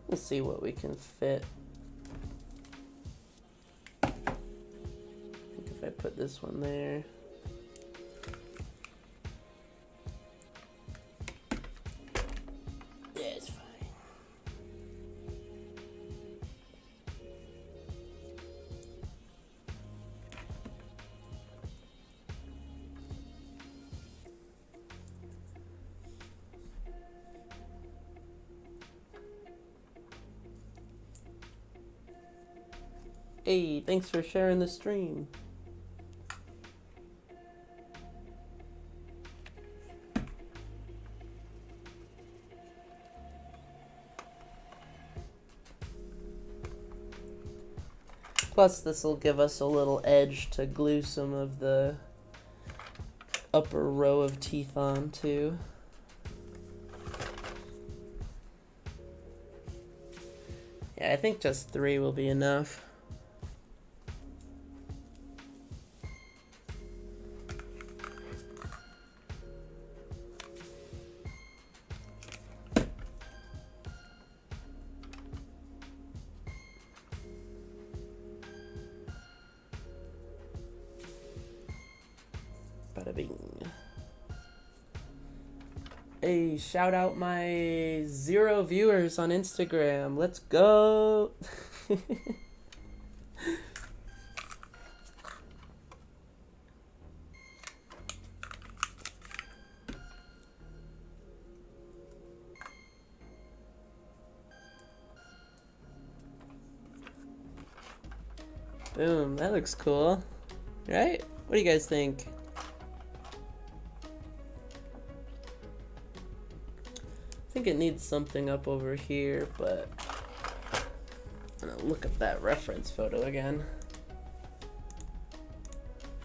We'll see what we can fit. this one there. Yeah, it's fine. Hey, thanks for sharing the stream. Plus, this will give us a little edge to glue some of the upper row of teeth on too. Yeah, I think just 3 will be enough. Bada bing. Hey, shout out my 0 viewers on Instagram. Let's go. Boom, that looks cool. Right? What do you guys think? I think it needs something up over here, but I'm gonna look at that reference photo again.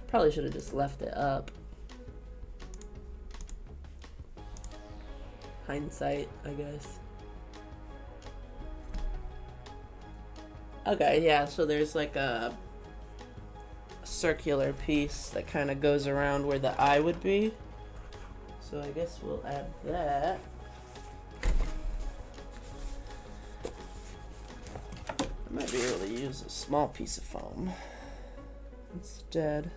Probably should have just left it up. Hindsight, I guess. Okay, yeah, so there's like a circular piece that kind of goes around where the eye would be. So I guess we'll add that. I might be able to use a small piece of foam instead.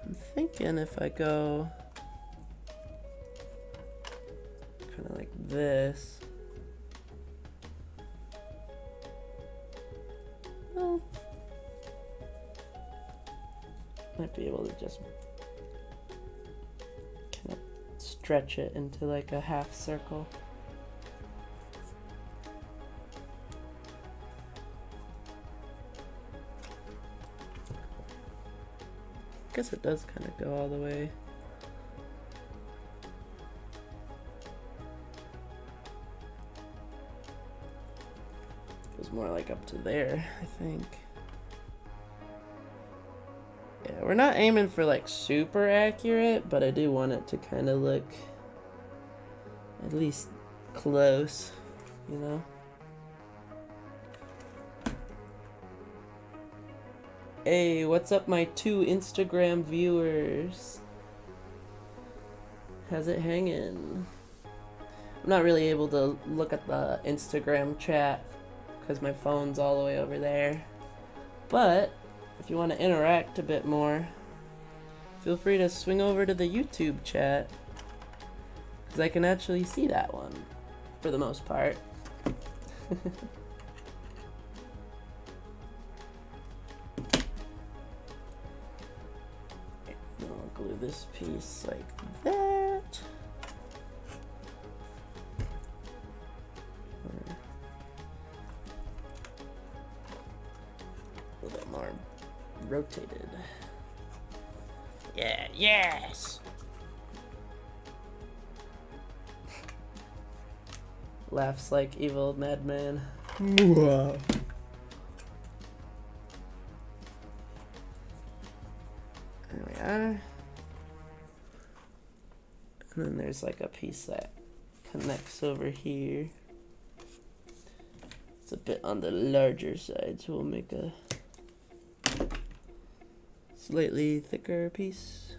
I'm thinking if I go kind of like this. Well, might be able to just kind of stretch it into like a half circle. Guess it does kind of go all the way. Goes more like up to there, I think. Yeah, we're not aiming for like super accurate, but I do want it to kind of look at least close, you know? Hey, what's up my 2 Instagram viewers? How's it hanging? I'm not really able to look at the Instagram chat because my phone's all the way over there. But if you want to interact a bit more, feel free to swing over to the YouTube chat because I can actually see that one for the most part. I'll glue this piece like that. A little bit more rotated. Yeah, yes! Laughs like evil madman. Wow. There we are. And then there's like a piece that connects over here. It's a bit on the larger side, so we'll make a slightly thicker piece.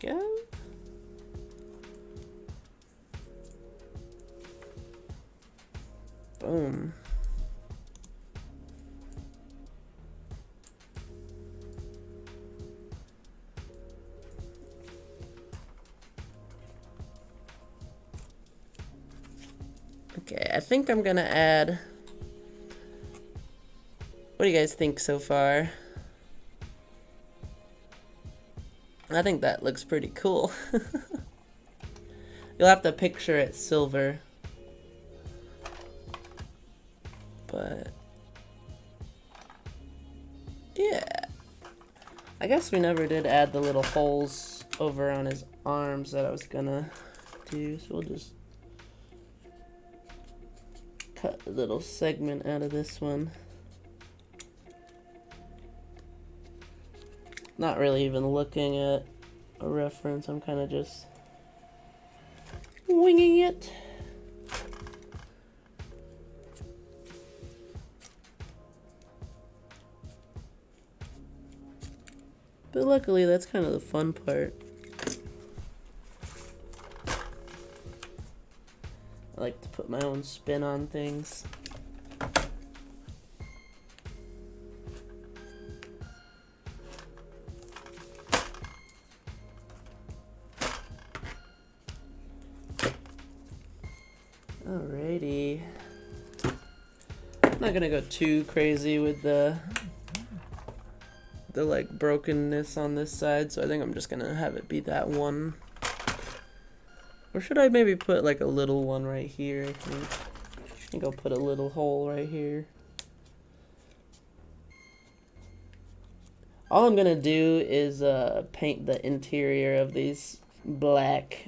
go. Boom. Okay, I think I'm gonna add... What do you guys think so far? I think that looks pretty cool. You'll have to picture it silver. But... yeah. I guess we never did add the little holes over on his arms that I was gonna do, so we'll just cut a little segment out of this one. Not really even looking at a reference, I'm kind of just winging it. But luckily, that's kind of the fun part. I like to put my own spin on things. Alrighty. I'm not gonna go too crazy with the like brokenness on this side, so I think I'm just gonna have it be that one. Or should I maybe put like a little one right here? I think I'll put a little hole right here. All I'm gonna do is paint the interior of these black,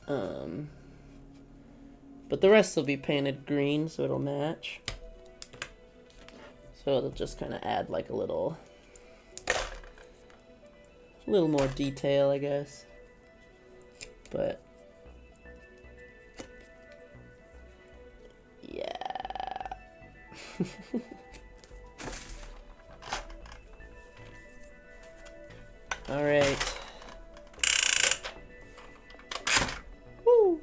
but the rest will be painted green so it'll match. So it'll just kind of add like a little more detail, I guess. But yeah. All right. Woo.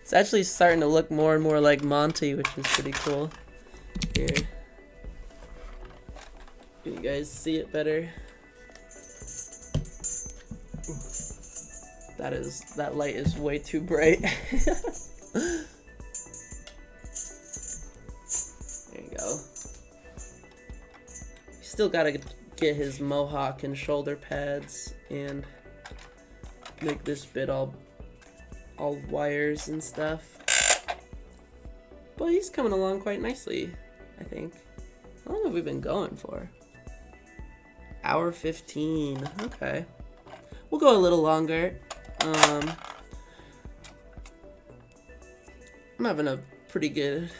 It's actually starting to look more and more like Monty, which is pretty cool. Here. Can you guys see it better? That light is way too bright. There you go. Still gotta get his mohawk and shoulder pads and make this bit all wires and stuff. But he's coming along quite nicely, I think. How long have we been going for? Hour 15. Okay. We'll go a little longer. I'm having a pretty good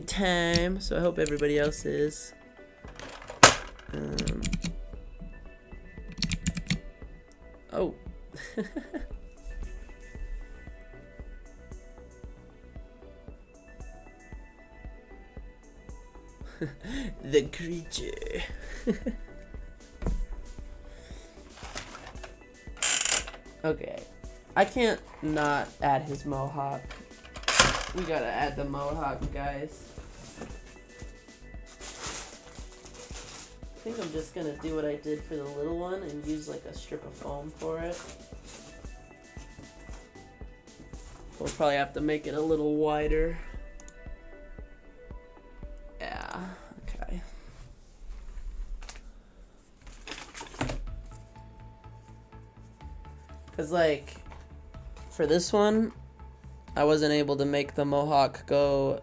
time, so I hope everybody else is. Oh. The creature. Okay, I can't not add his mohawk. We gotta add the mohawk, guys. I think I'm just gonna do what I did for the little one and use like a strip of foam for it. We'll probably have to make it a little wider. Yeah, okay. Cause like, for this one, I wasn't able to make the mohawk go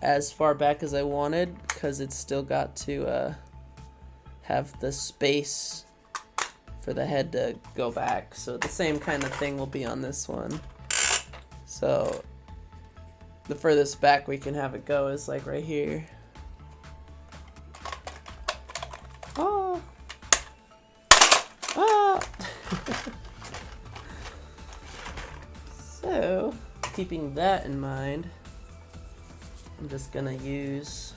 as far back as I wanted, cause it's still got to have the space for the head to go back. So the same kind of thing will be on this one. So the furthest back we can have it go is like right here. Oh. Ah. So, keeping that in mind, I'm just gonna use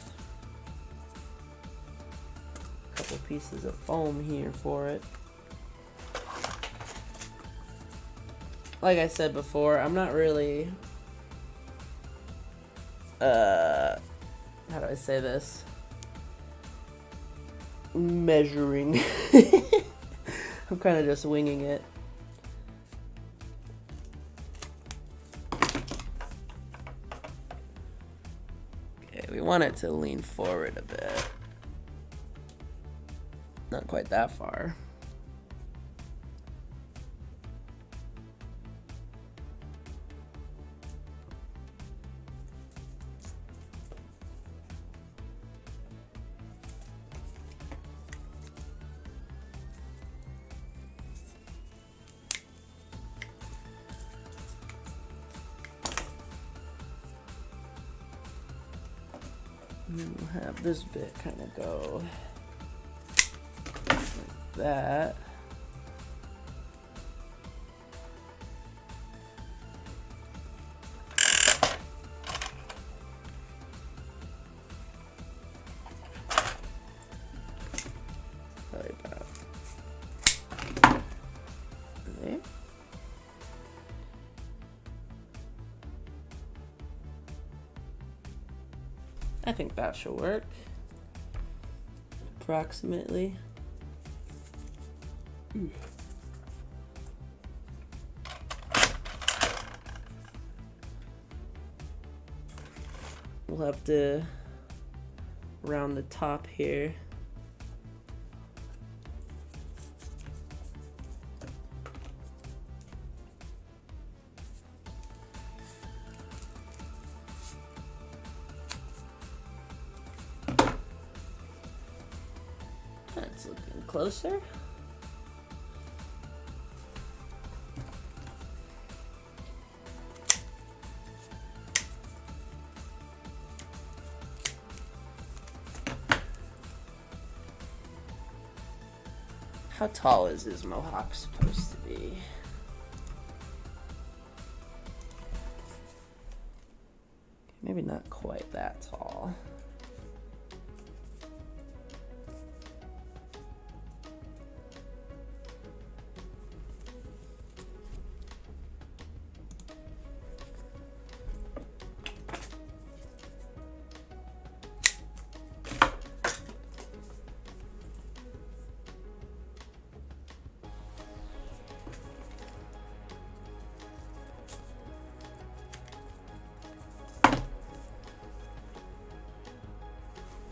a couple pieces of foam here for it. like I said before, I'm not really, how do I say this? Measuring. I'm kind of just winging it. Okay, we want it to lean forward a bit. Not quite that far. And then we'll have this bit kind of go like that. Probably about there. I think that should work. Approximately. We'll have to round the top here. That's looking closer. How tall is his mohawk supposed to be? Maybe not quite that tall.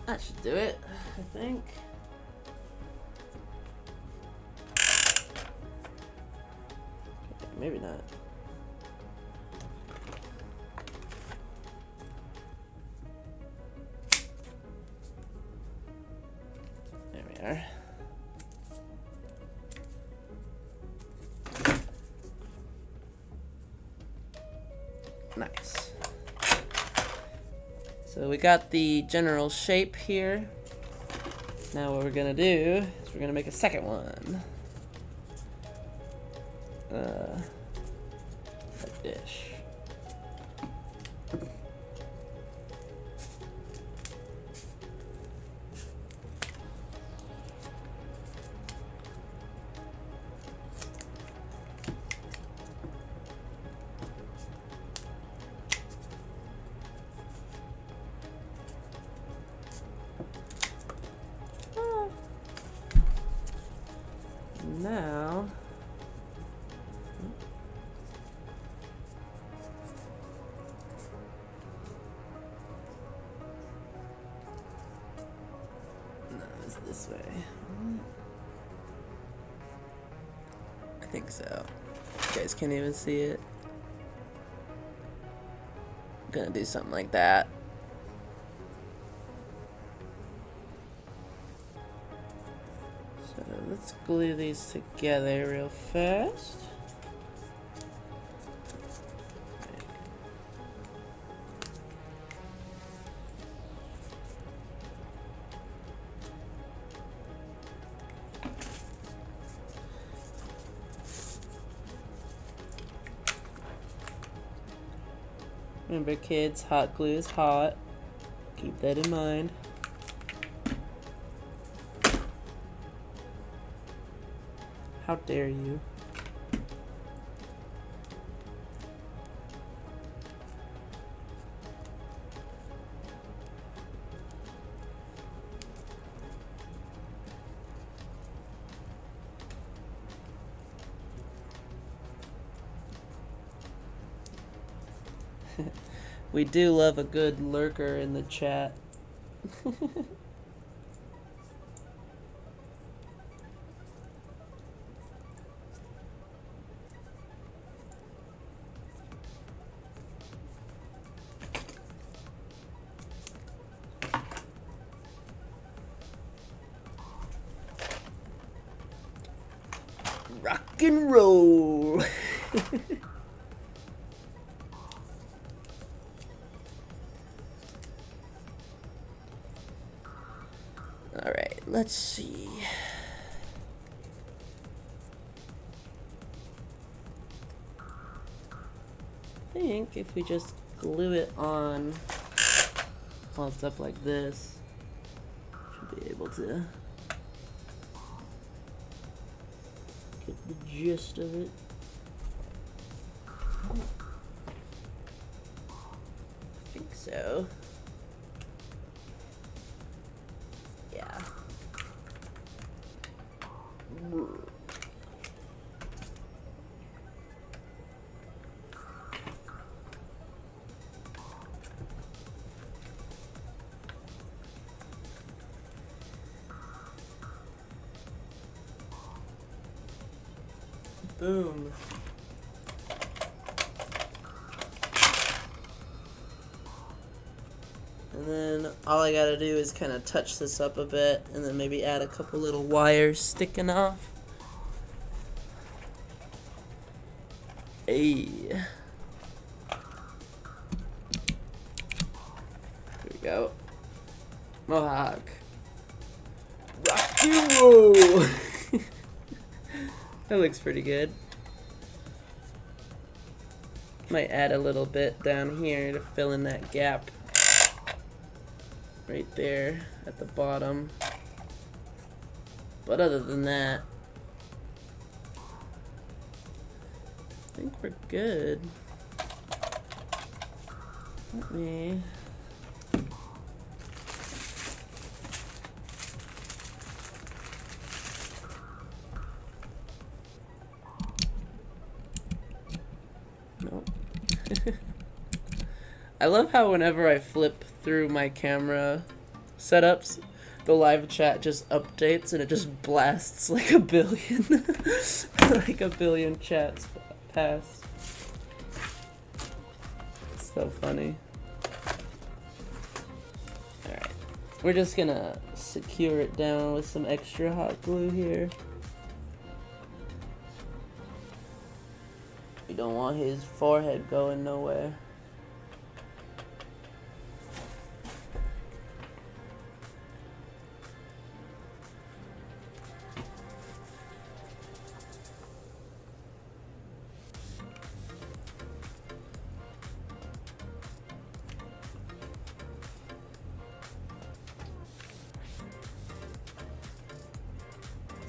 That should do it, I think. Okay, maybe not. There we are. Nice. So we got the general shape here. Now what we're gonna do is we're gonna make a second one. A dish. Now, no, it's this way. I think so. You guys can't even see it. I'm gonna do something like that. So let's glue these together real fast. Remember kids, hot glue is hot. Keep that in mind. How dare you? We do love a good lurker in the chat. Rock and roll. All right, let's see. I think if we just glue it on while it's up like this, should be able to get the gist of it. I think so. Yeah. Boom. And then all I gotta do is kind of touch this up a bit and then maybe add a couple little wires sticking off. Hey. Here we go. Mohawk. Rock and roll. That looks pretty good. Might add a little bit down here to fill in that gap right there at the bottom. But other than that, I think we're good. Let me... Nope. I love how whenever I flip through my camera setups, the live chat just updates and it just blasts like a billion, like a billion chats pass. It's so funny. Alright, we're just gonna secure it down with some extra hot glue here. We don't want his forehead going nowhere.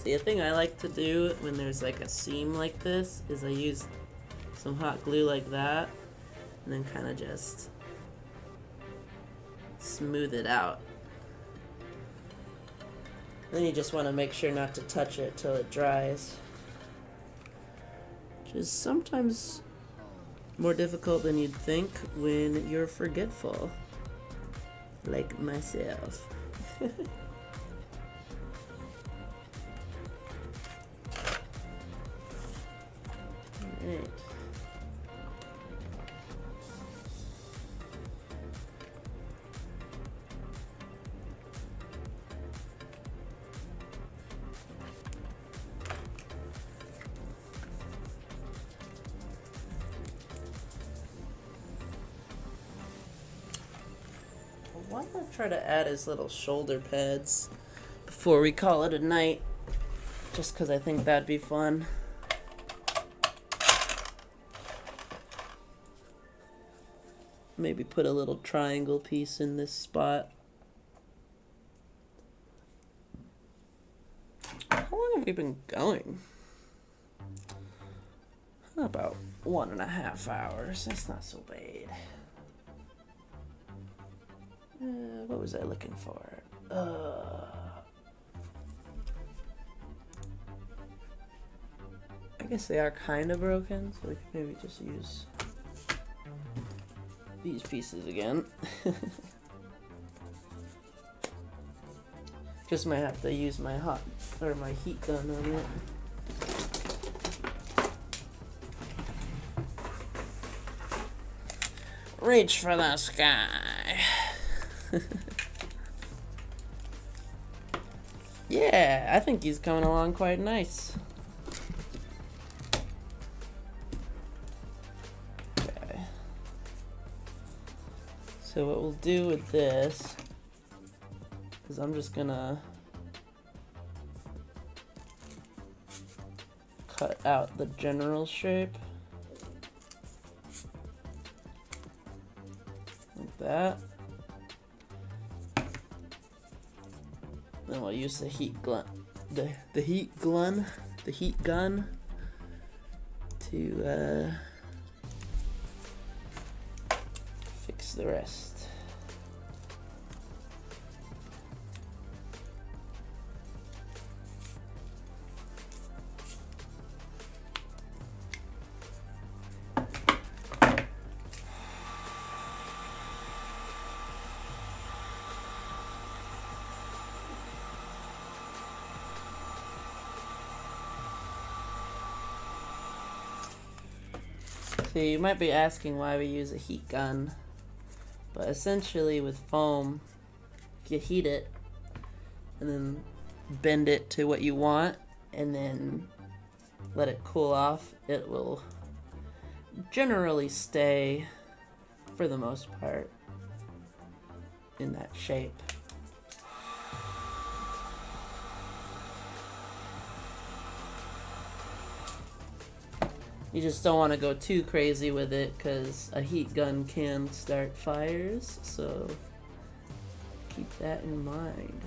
See, a thing I like to do when there's like a seam like this is I use some hot glue like that and then kind of just smooth it out. Then you just want to make sure not to touch it till it dries, which is sometimes more difficult than you'd think when you're forgetful, like myself. Alright. Why not try to add his little shoulder pads before we call it a night? Just because I think that'd be fun. Maybe put a little triangle piece in this spot. How long have we been going? About 1.5 hours. That's not so bad. What was I looking for? I guess they are kind of broken, so we could maybe just use these pieces again. Just might have to use my my heat gun on it. Reach for the sky. Yeah, I think he's coming along quite nice. Okay. So what we'll do with this is I'm just gonna cut out the general shape. Like that. Then we'll use the heat gun, the heat gun to fix the rest. So you might be asking why we use a heat gun, but essentially with foam, if you heat it and then bend it to what you want and then let it cool off, it will generally stay, for the most part, in that shape. You just don't want to go too crazy with it because a heat gun can start fires, so keep that in mind.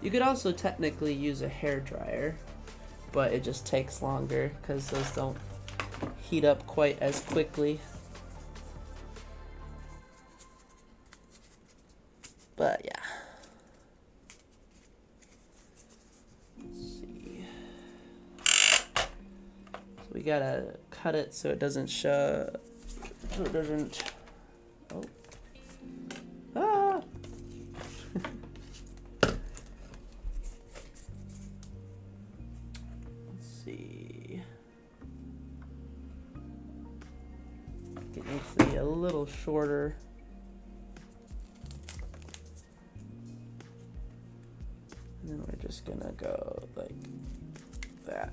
You could also technically use a hairdryer, but it just takes longer because those don't heat up quite as quickly. But yeah. We gotta cut it so it doesn't show, so it doesn't, oh, ah! Let's see, it needs to be a little shorter. And then we're just gonna go like that.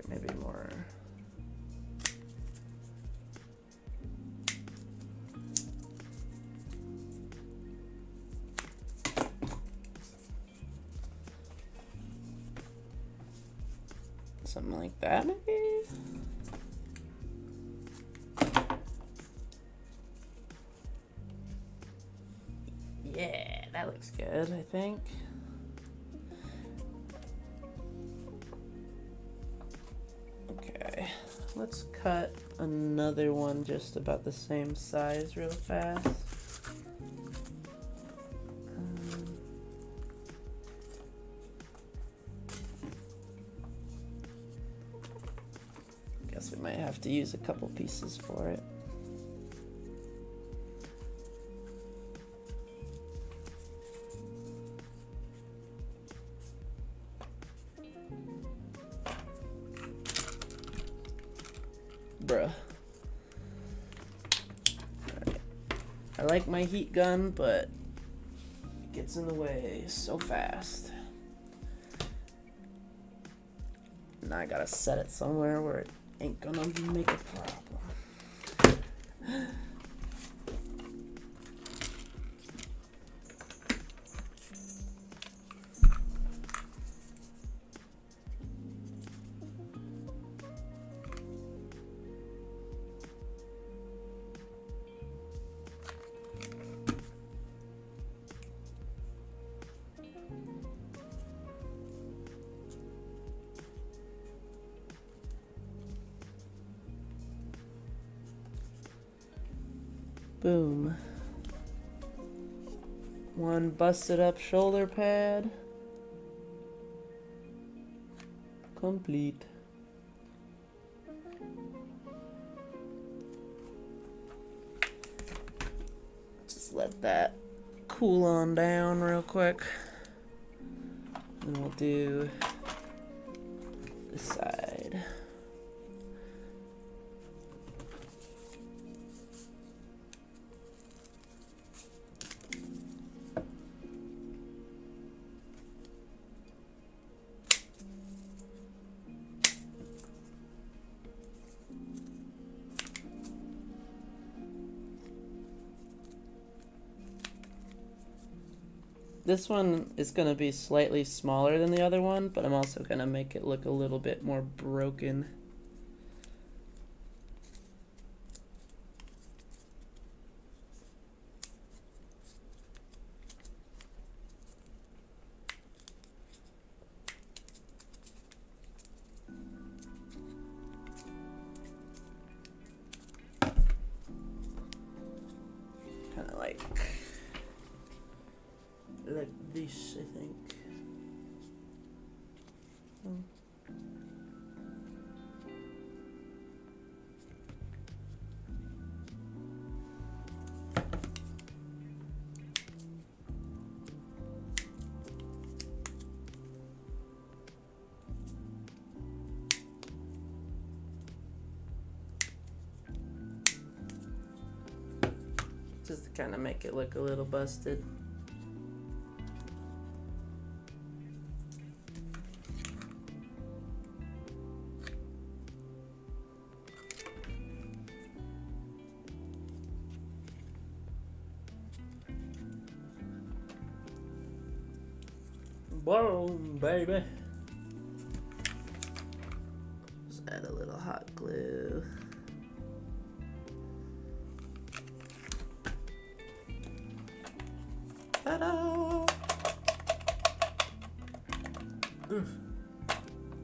Maybe more. Something like that, maybe? Yeah, that looks good, I think. Let's cut another one just about the same size real fast. Guess we might have to use a couple pieces for it. Bruh. Right. I like my heat gun, but it gets in the way so fast. Now I gotta set it somewhere where it ain't gonna make a problem. Boom. One busted up shoulder pad. Complete. let that cool on down real quick. And we'll do this side. This one is going to be slightly smaller than the other one, but I'm also going to make it look a little bit more broken. Kind of like this, I think. Just to kind of make it look a little busted. Boom, baby. Just add a little hot glue. Ta-da!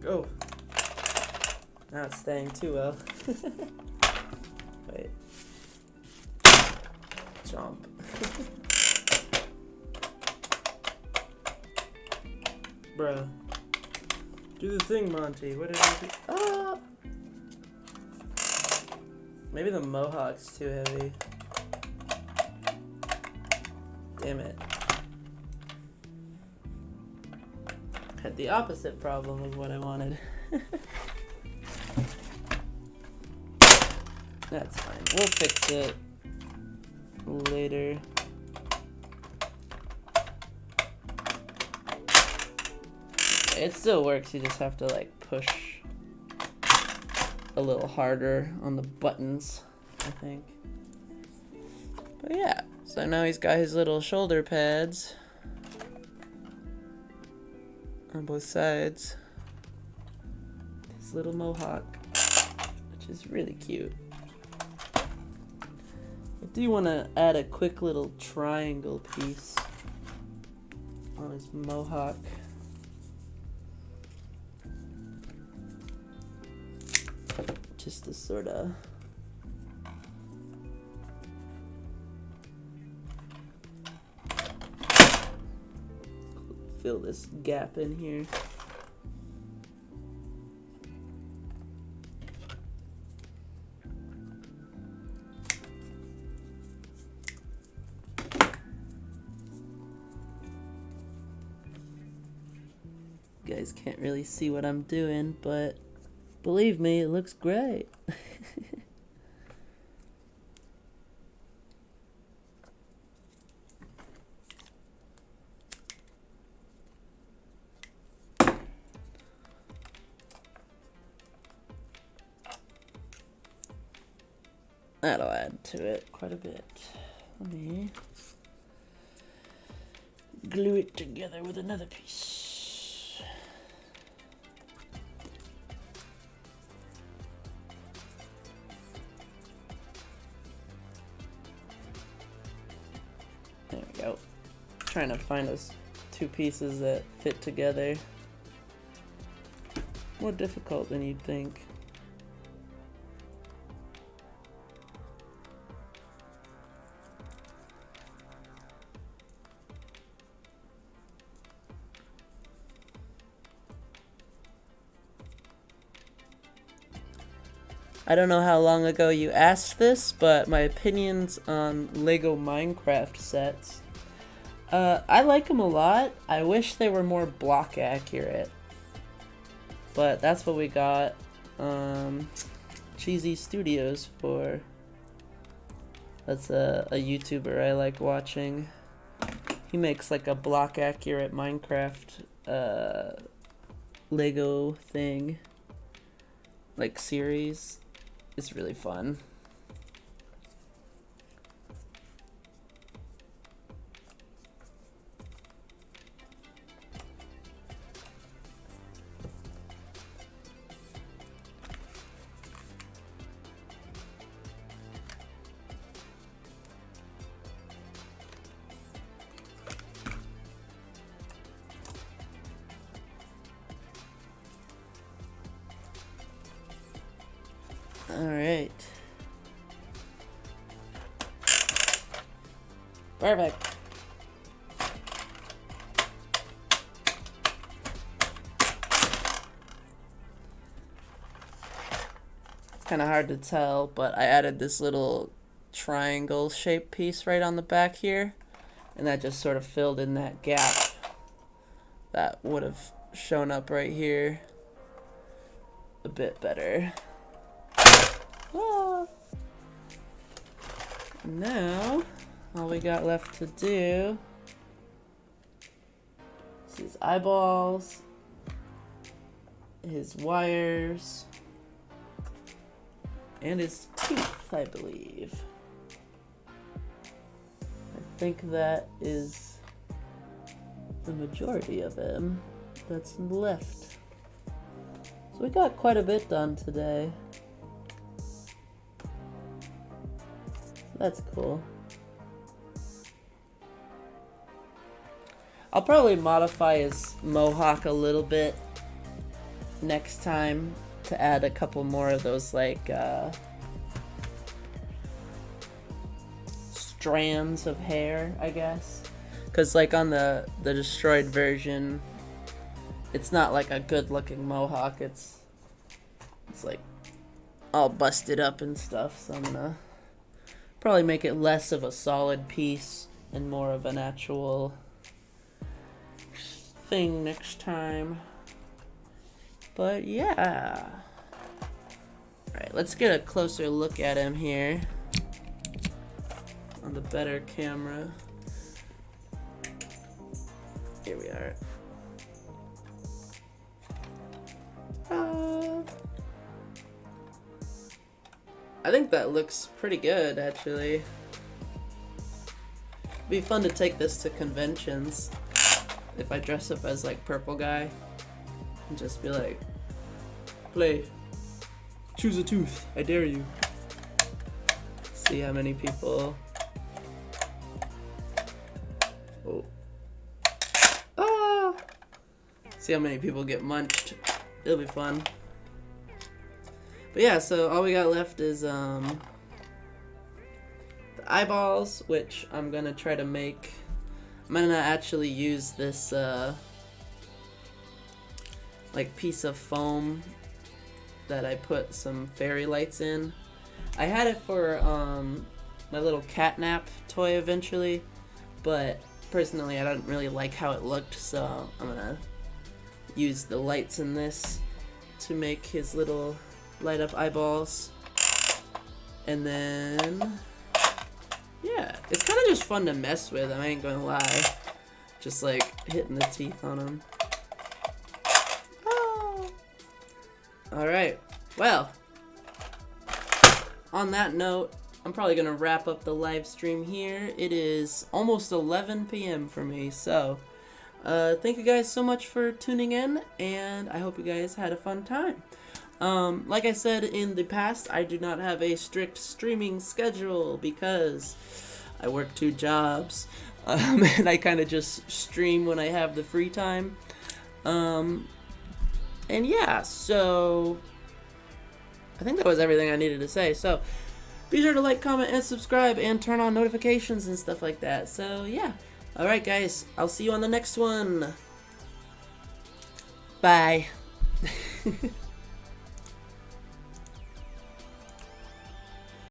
Go. Now it's staying too well. Wait. Jump. Bruh. Do the thing, Monty. What did I do? Ah! Maybe the mohawk's too heavy. Damn it. Had the opposite problem of what I wanted. That's fine. We'll fix it later. It still works, you just have to like push a little harder on the buttons, I think. But yeah, so now he's got his little shoulder pads on both sides. His little mohawk, which is really cute. I do want to add a quick little triangle piece on his mohawk. Just to sort of fill this gap in here. You guys can't really see what I'm doing, but believe me, it looks great. That'll add to it quite a bit. Let me glue it together with another piece. There we go. Trying to find us two pieces that fit together. More difficult than you'd think. I don't know how long ago you asked this, but my opinions on Lego Minecraft sets. I like them a lot. I wish they were more block accurate. But that's what we got. Cheesy Studios for. That's a YouTuber I like watching. He makes like a block accurate Minecraft Lego thing, like series. It's really fun. Alright. Perfect. It's kind of hard to tell, but I added this little triangle shaped piece right on the back here, and that just sort of filled in that gap that would have shown up right here a bit better. Now, all we got left to do is his eyeballs, his wires, and his teeth, I believe. I think that is the majority of him that's left. So we got quite a bit done today. That's cool. I'll probably modify his mohawk a little bit next time to add a couple more of those like strands of hair, I guess. Because like on the destroyed version, it's not like a good looking mohawk. It's like all busted up and stuff, so I'm gonna probably make it less of a solid piece and more of an actual thing next time. But yeah. Alright, let's get a closer look at him here on the better camera. Here we are. I think that looks pretty good, actually. It'd be fun to take this to conventions if I dress up as like purple guy and just be like, play, choose a tooth, I dare you. See how many people. Oh. Ah! See how many people get munched. It'll be fun. But yeah, so all we got left is the eyeballs, which I'm gonna try to make. I'm gonna actually use this like piece of foam that I put some fairy lights in. I had it for my little catnap toy eventually, but personally I don't really like how it looked, so I'm gonna use the lights in this to make his little light up eyeballs. And then yeah, it's kind of just fun to mess with, I ain't gonna lie. Just like hitting the teeth on him. Oh. Alright, well, on that note, I'm probably gonna wrap up the live stream here. It is almost 11 p.m. for me, so thank you guys so much for tuning in, and I hope you guys had a fun time. Like I said in the past, I do not have a strict streaming schedule because I work 2 jobs, and I kind of just stream when I have the free time. And yeah, so I think that was everything I needed to say. So be sure to like, comment, and subscribe, and turn on notifications and stuff like that. So yeah, alright guys, I'll see you on the next one. Bye.